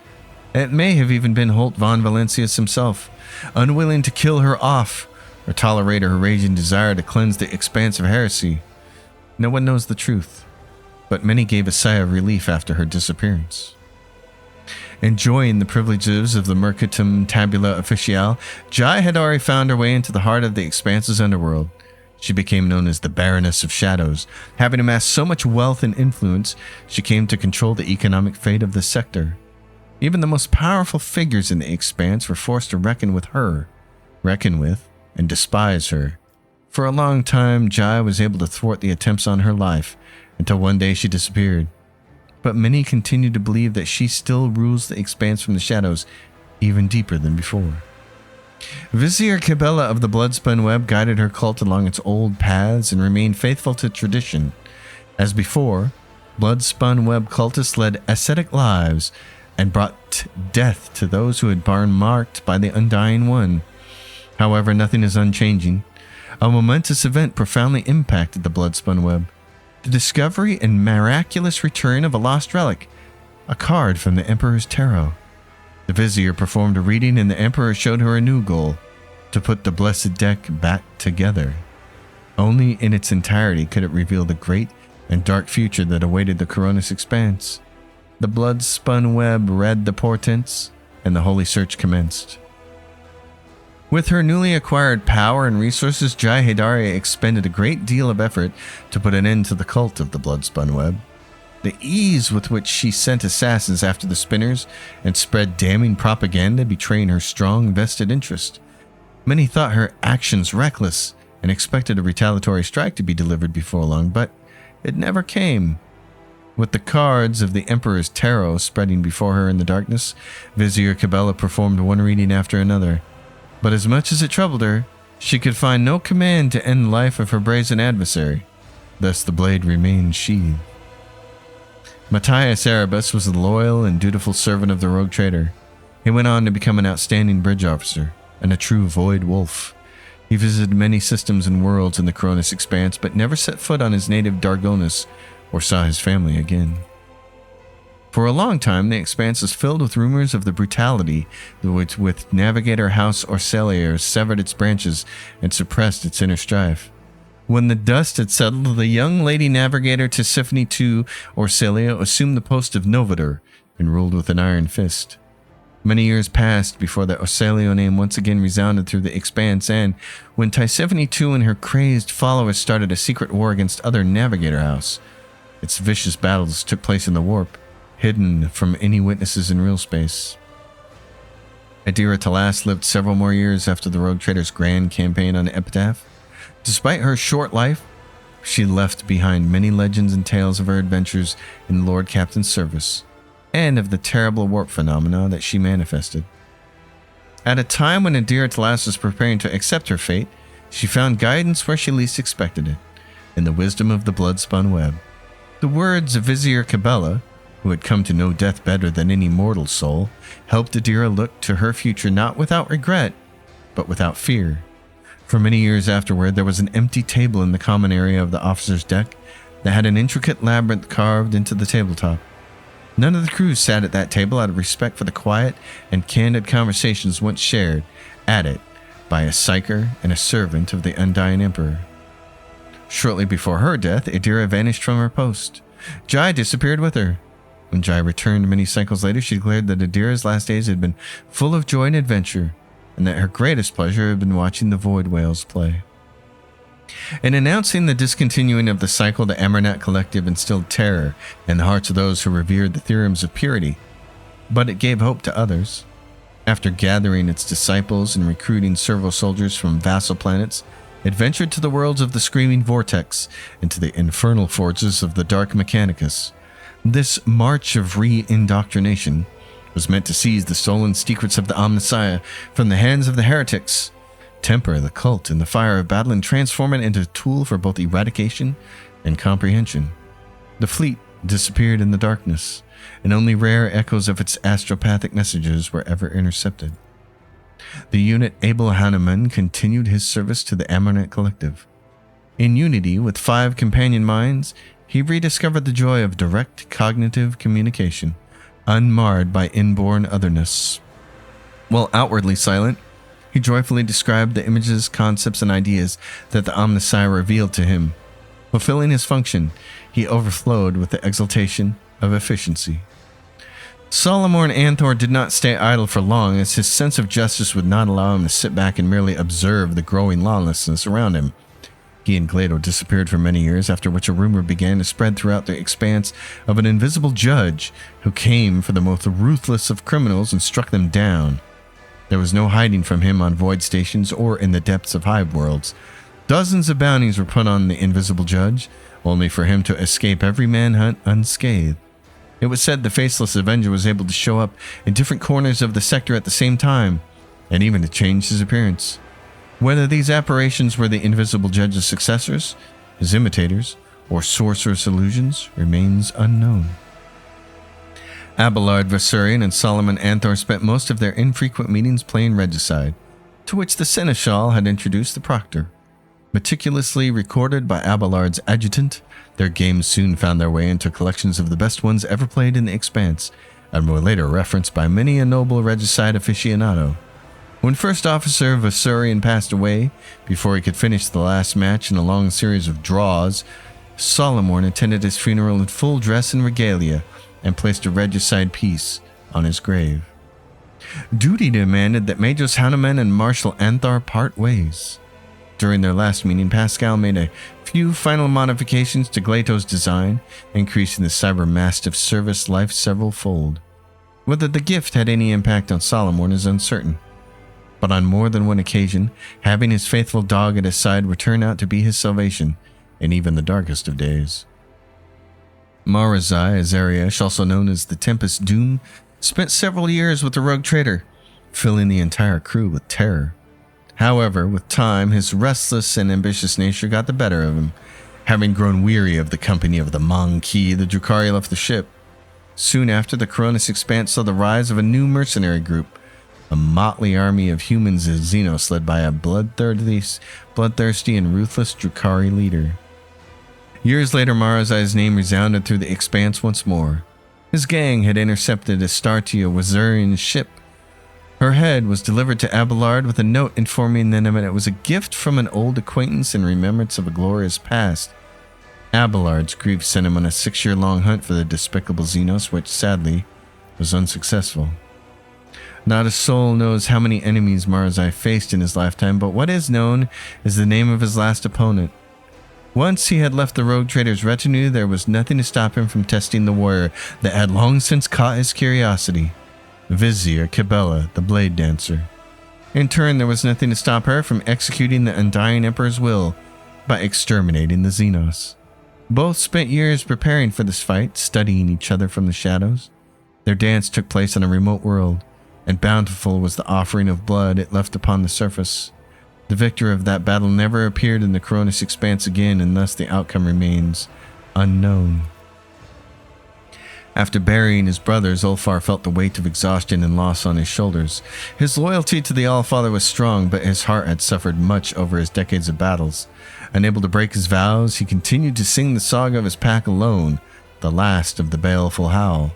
It may have even been Holt von Valentius himself, unwilling to kill her off or tolerate her raging desire to cleanse the Expanse of heresy. No one knows the truth, but many gave a sigh of relief after her disappearance. Enjoying the privileges of the Mercatum Tabula Officiale, Jai had already found her way into the heart of the Expanse's underworld. She became known as the Baroness of Shadows. Having amassed so much wealth and influence, she came to control the economic fate of the sector. Even the most powerful figures in the Expanse were forced to reckon with, and despise her. For a long time, Jai was able to thwart the attempts on her life, until one day she disappeared. But many continue to believe that she still rules the Expanse from the shadows, even deeper than before. Vizier Cabela of the Bloodspun Web guided her cult along its old paths and remained faithful to tradition. As before, Bloodspun Web cultists led ascetic lives and brought death to those who had been marked by the Undying One. However, nothing is unchanging. A momentous event profoundly impacted the Bloodspun Web. The discovery and miraculous return of a lost relic, a card from the Emperor's Tarot. The Vizier performed a reading and the Emperor showed her a new goal, to put the blessed deck back together. Only in its entirety could it reveal the great and dark future that awaited the Cronus Expanse. The Bloodspun Web read the portents, and the holy search commenced. With her newly acquired power and resources, Jai Hidari expended a great deal of effort to put an end to the cult of the Bloodspun Web. The ease with which she sent assassins after the spinners and spread damning propaganda betraying her strong vested interest. Many thought her actions reckless and expected a retaliatory strike to be delivered before long, but it never came. With the cards of the Emperor's Tarot spreading before her in the darkness, Vizier Cabela performed one reading after another. But as much as it troubled her, she could find no command to end the life of her brazen adversary. Thus the blade remained sheathed. Matthias Erebus was a loyal and dutiful servant of the rogue trader. He went on to become an outstanding bridge officer and a true void wolf. He visited many systems and worlds in the Cronus Expanse, but never set foot on his native Dargonus or saw his family again. For a long time, the Expanse was filled with rumors of the brutality with Navigator House Orcelier severed its branches and suppressed its inner strife. When the dust had settled, the young lady navigator Tisiphone II Orsilio assumed the post of Novator and ruled with an iron fist. Many years passed before the Orsilio name once again resounded through the expanse, and when Tisiphone II and her crazed followers started a secret war against other Navigator House, its vicious battles took place in the warp, hidden from any witnesses in real space. Adira Talas lived several more years after the Rogue Trader's grand campaign on the Epitaph. Despite her short life, she left behind many legends and tales of her adventures in Lord Captain's service, and of the terrible warp phenomena that she manifested. At a time when Adira Talas was preparing to accept her fate, she found guidance where she least expected it, in the wisdom of the blood-spun web. The words of Vizier Cabela, who had come to know death better than any mortal soul, helped Adira look to her future not without regret, but without fear. For many years afterward, there was an empty table in the common area of the officer's deck that had an intricate labyrinth carved into the tabletop. None of the crew sat at that table out of respect for the quiet and candid conversations once shared at it by a psyker and a servant of the Undying Emperor. Shortly before her death, Adira vanished from her post. Jai disappeared with her. When Jai returned many cycles later, she declared that Adira's last days had been full of joy and adventure, and that her greatest pleasure had been watching the void whales play. In announcing the discontinuing of the cycle, the Amarnat Collective instilled terror in the hearts of those who revered the theorems of purity, but it gave hope to others. After gathering its disciples and recruiting several soldiers from vassal planets, it ventured to the worlds of the Screaming Vortex and to the infernal forges of the Dark Mechanicus. This march of re-indoctrination was meant to seize the stolen secrets of the Omnissiah from the hands of the heretics, temper the cult in the fire of battle, and transform it into a tool for both eradication and comprehension. The fleet disappeared in the darkness, and only rare echoes of its astropathic messages were ever intercepted. The unit Abel Hanneman continued his service to the Amarnat Collective. In unity with 5 companion minds, he rediscovered the joy of direct cognitive communication, unmarred by inborn otherness. While outwardly silent, he joyfully described the images, concepts, and ideas that the Omnissiah revealed to him. Fulfilling his function, he overflowed with the exultation of efficiency. Solomon Anthor did not stay idle for long, as his sense of justice would not allow him to sit back and merely observe the growing lawlessness around him. He and Glato disappeared for many years, after which a rumor began to spread throughout the expanse of an invisible judge who came for the most ruthless of criminals and struck them down. There was no hiding from him on void stations or in the depths of hive worlds. Dozens of bounties were put on the invisible judge, only for him to escape every manhunt unscathed. It was said the Faceless Avenger was able to show up in different corners of the sector at the same time, and even to change his appearance. Whether these apparitions were the invisible judge's successors, his imitators, or sorcerous illusions remains unknown. Abelard Vasurian and Solomon Anthor spent most of their infrequent meetings playing regicide, to which the seneschal had introduced the proctor. Meticulously recorded by Abelard's adjutant, their games soon found their way into collections of the best ones ever played in the Expanse, and were later referenced by many a noble regicide aficionado. When First Officer Vasurian passed away, before he could finish the last match in a long series of draws, Solomon attended his funeral in full dress and regalia, and placed a regicide piece on his grave. Duty demanded that Majors Hanneman and Marshal Anthar part ways. During their last meeting, Pascal made a few final modifications to Glato's design, increasing the Cyber Mastiff's service life several fold. Whether the gift had any impact on Solomon is uncertain, but on more than one occasion, having his faithful dog at his side would turn out to be his salvation in even the darkest of days. Marazai Azariash, also known as the Tempest Doom, spent several years with the Rogue Trader, filling the entire crew with terror. However, with time, his restless and ambitious nature got the better of him. Having grown weary of the company of the Monkey, the Drukhari left the ship. Soon after, the Coronis Expanse saw the rise of a new mercenary group, a motley army of humans and Xenos led by a bloodthirsty and ruthless Drukhari leader. Years later, Marazai's name resounded through the Expanse once more. His gang had intercepted Astartia Wazurian's ship, Her head was delivered to Abelard with a note informing them that it was a gift from an old acquaintance in remembrance of a glorious past. Abelard's grief sent him on a 6-year-long hunt for the despicable Xenos, which, sadly, was unsuccessful. Not a soul knows how many enemies Marzai faced in his lifetime, but what is known is the name of his last opponent. Once he had left the rogue trader's retinue, there was nothing to stop him from testing the warrior that had long since caught his curiosity. Vizier Cabela, the blade dancer. In turn, there was nothing to stop her from executing the undying Emperor's will by exterminating the Xenos. Both spent years preparing for this fight, studying each other from the shadows. Their dance took place on a remote world, and bountiful was the offering of blood it left upon the surface. The victor of that battle never appeared in the Coronis Expanse again, and thus the outcome remains unknown. After burying his brothers, Ulfar felt the weight of exhaustion and loss on his shoulders. His loyalty to the Allfather was strong, but his heart had suffered much over his decades of battles. Unable to break his vows, he continued to sing the saga of his pack alone, the last of the baleful howl.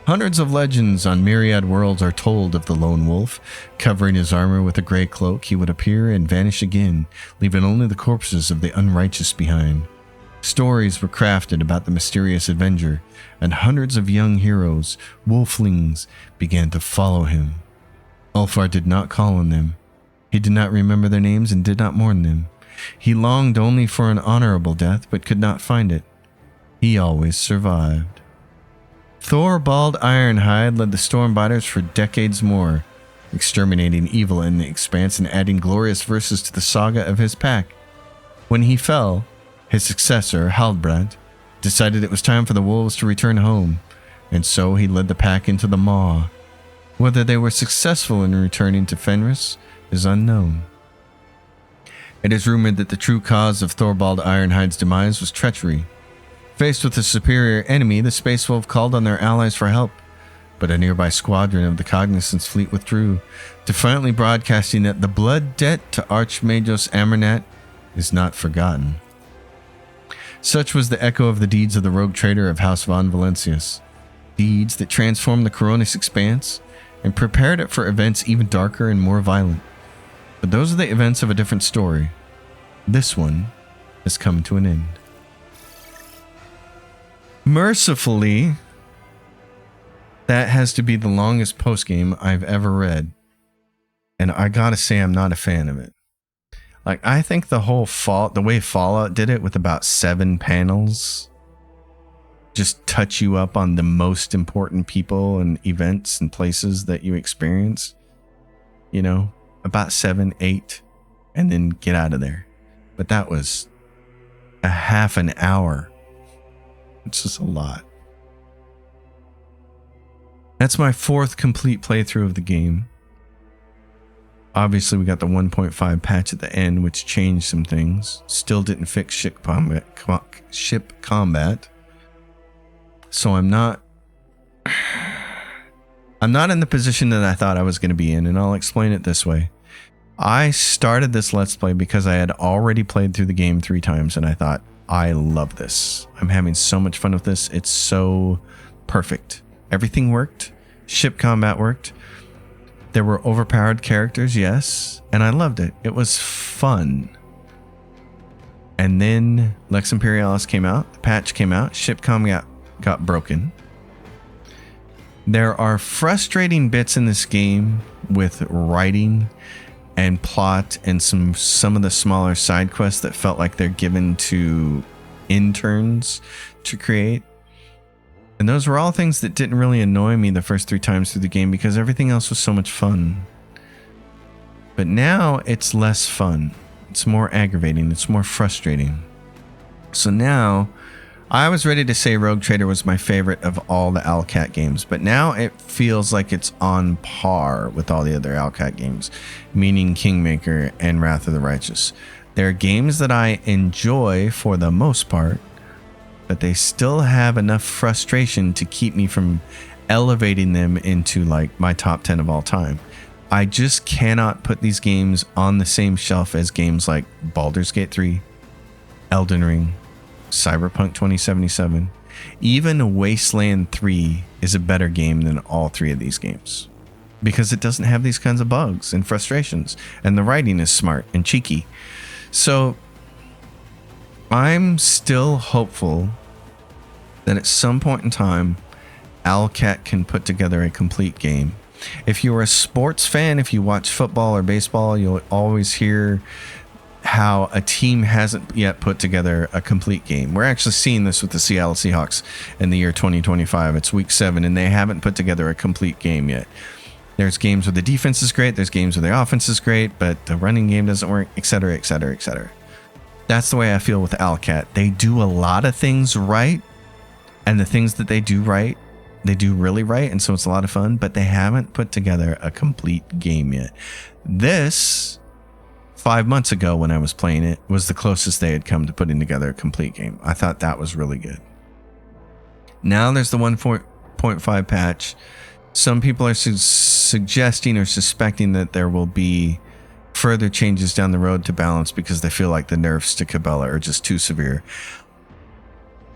Hundreds of legends on myriad worlds are told of the lone wolf. Covering his armor with a gray cloak, he would appear and vanish again, leaving only the corpses of the unrighteous behind. Stories were crafted about the mysterious avenger, and hundreds of young heroes, wolflings, began to follow him. Ulfar did not call on them. He did not remember their names and did not mourn them. He longed only for an honorable death, but could not find it. He always survived. Thorvald Ironhide led the Stormbiters for decades more, exterminating evil in the Expanse and adding glorious verses to the saga of his pack. When he fell, his successor, Halbrand, decided it was time for the wolves to return home, and so he led the pack into the Maw. Whether they were successful in returning to Fenris is unknown. It is rumored that the true cause of Thorvald Ironhide's demise was treachery. Faced with a superior enemy, the Space Wolf called on their allies for help, but a nearby squadron of the Cognizance fleet withdrew, defiantly broadcasting that the blood debt to Archmagos Amernat is not forgotten. Such was the echo of the deeds of the rogue trader of House von Valencius, deeds that transformed the Coronis Expanse and prepared it for events even darker and more violent. But those are the events of a different story. This one has come to an end. Mercifully, that has to be the longest postgame I've ever read. And I gotta say, I'm not a fan of it. Like, I think the way Fallout did it with about 7 panels, just touch you up on the most important people and events and places that you experience. You know, about 7, 8, and then get out of there. But that was a half an hour. It's just a lot. That's my 4th complete playthrough of the game. Obviously, we got the 1.5 patch at the end, which changed some things. Still didn't fix ship combat. So I'm not in the position that I thought I was going to be in, and I'll explain it this way. I started this Let's Play because I had already played through the game 3 times, and I thought, I love this. I'm having so much fun with this. It's so perfect. Everything worked. Ship combat worked. There were overpowered characters, yes, and I loved it. It was fun. And then Lex Imperialis came out, the patch came out, ship combat got broken. There are frustrating bits in this game with writing and plot and some of the smaller side quests that felt like they're given to interns to create. And those were all things that didn't really annoy me the first 3 times through the game because everything else was so much fun. But now it's less fun. It's more aggravating. It's more frustrating. So now, I was ready to say Rogue Trader was my favorite of all the Alcat games, but now it feels like it's on par with all the other Alcat games, meaning Kingmaker and Wrath of the Righteous. They're games that I enjoy for the most part, but they still have enough frustration to keep me from elevating them into like my top 10 of all time. I just cannot put these games on the same shelf as games like Baldur's Gate 3, Elden Ring, Cyberpunk 2077. Even Wasteland 3 is a better game than all 3 of these games. because it doesn't have these kinds of bugs and frustrations, and the writing is smart and cheeky. So I'm still hopeful that at some point in time, Owlcat can put together a complete game. If you're a sports fan, if you watch football or baseball, you'll always hear how a team hasn't yet put together a complete game. We're actually seeing this with the Seattle Seahawks in the year 2025. It's week 7, and they haven't put together a complete game yet. There's games where the defense is great, there's games where the offense is great, but the running game doesn't work, etc., etc., etc. That's the way I feel with Owlcat. They do a lot of things right, and the things that they do right, they do really right, and so it's a lot of fun, but they haven't put together a complete game yet. This, 5 months ago when I was playing it, was the closest they had come to putting together a complete game. I thought that was really good. Now there's the 1.5 patch. Some people are suggesting or suspecting that there will be further changes down the road to balance because they feel like the nerfs to Cabela are just too severe.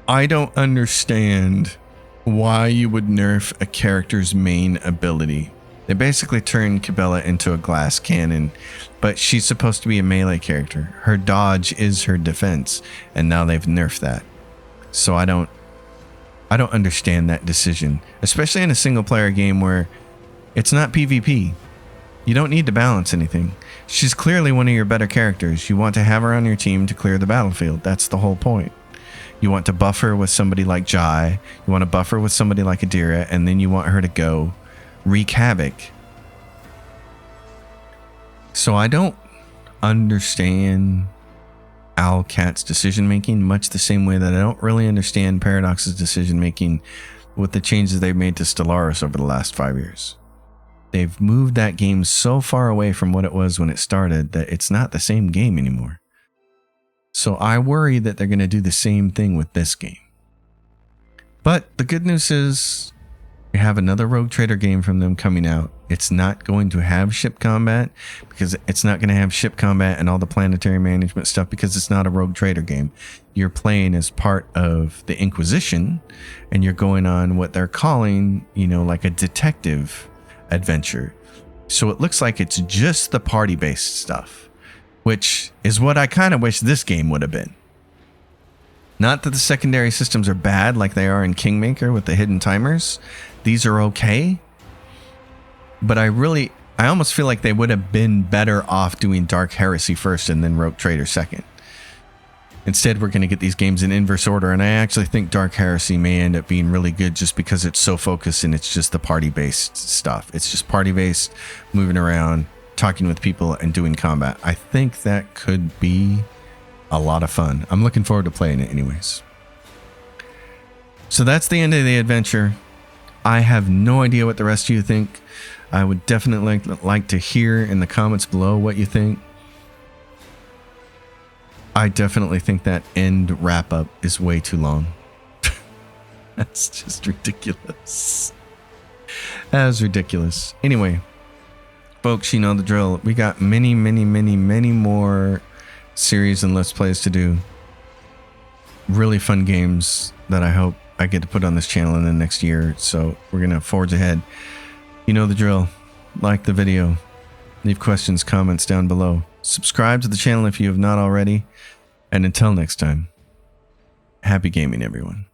I don't understand why you would nerf a character's main ability. They basically turned Cabela into a glass cannon, but she's supposed to be a melee character. Her dodge is her defense, and now they've nerfed that. So I don't understand that decision, especially in a single player game where it's not PvP. You don't need to balance anything. She's clearly one of your better characters. You want to have her on your team to clear the battlefield. That's the whole point. You want to buff her with somebody like Jai. You want to buff her with somebody like Adira, and then you want her to go wreak havoc. So I don't understand Owlcat's decision making, much the same way that I don't really understand Paradox's decision making with the changes they've made to Stellaris over the last 5 years. They've moved that game so far away from what it was when it started that it's not the same game anymore. So I worry that they're going to do the same thing with this game. But the good news is we have another Rogue Trader game from them coming out. It's not going to have ship combat because it's not going to have ship combat and all the planetary management stuff because it's not a Rogue Trader game. You're playing as part of the Inquisition and you're going on what they're calling, like a detective adventure. So it looks like it's just the party-based stuff, which is what I kind of wish this game would have been. Not that the secondary systems are bad like they are in Kingmaker with the hidden timers. These are okay. But I almost feel like they would have been better off doing Dark Heresy first and then Rogue Trader second. Instead, we're going to get these games in inverse order, and I actually think Dark Heresy may end up being really good just because it's so focused and it's just the party-based stuff. It's just party-based, moving around, talking with people, and doing combat. I think that could be a lot of fun. I'm looking forward to playing it anyways. So that's the end of the adventure. I have no idea what the rest of you think. I would definitely like to hear in the comments below what you think. I definitely think that end wrap up is way too long. That's just ridiculous. That was ridiculous. Anyway, folks, you know the drill. We got many more series and Let's Plays to do. Really fun games that I hope I get to put on this channel in the next year. So we're going to forge ahead. You know the drill. Like the video. Leave questions, comments down below. Subscribe to the channel if you have not already. And until next time, happy gaming, everyone.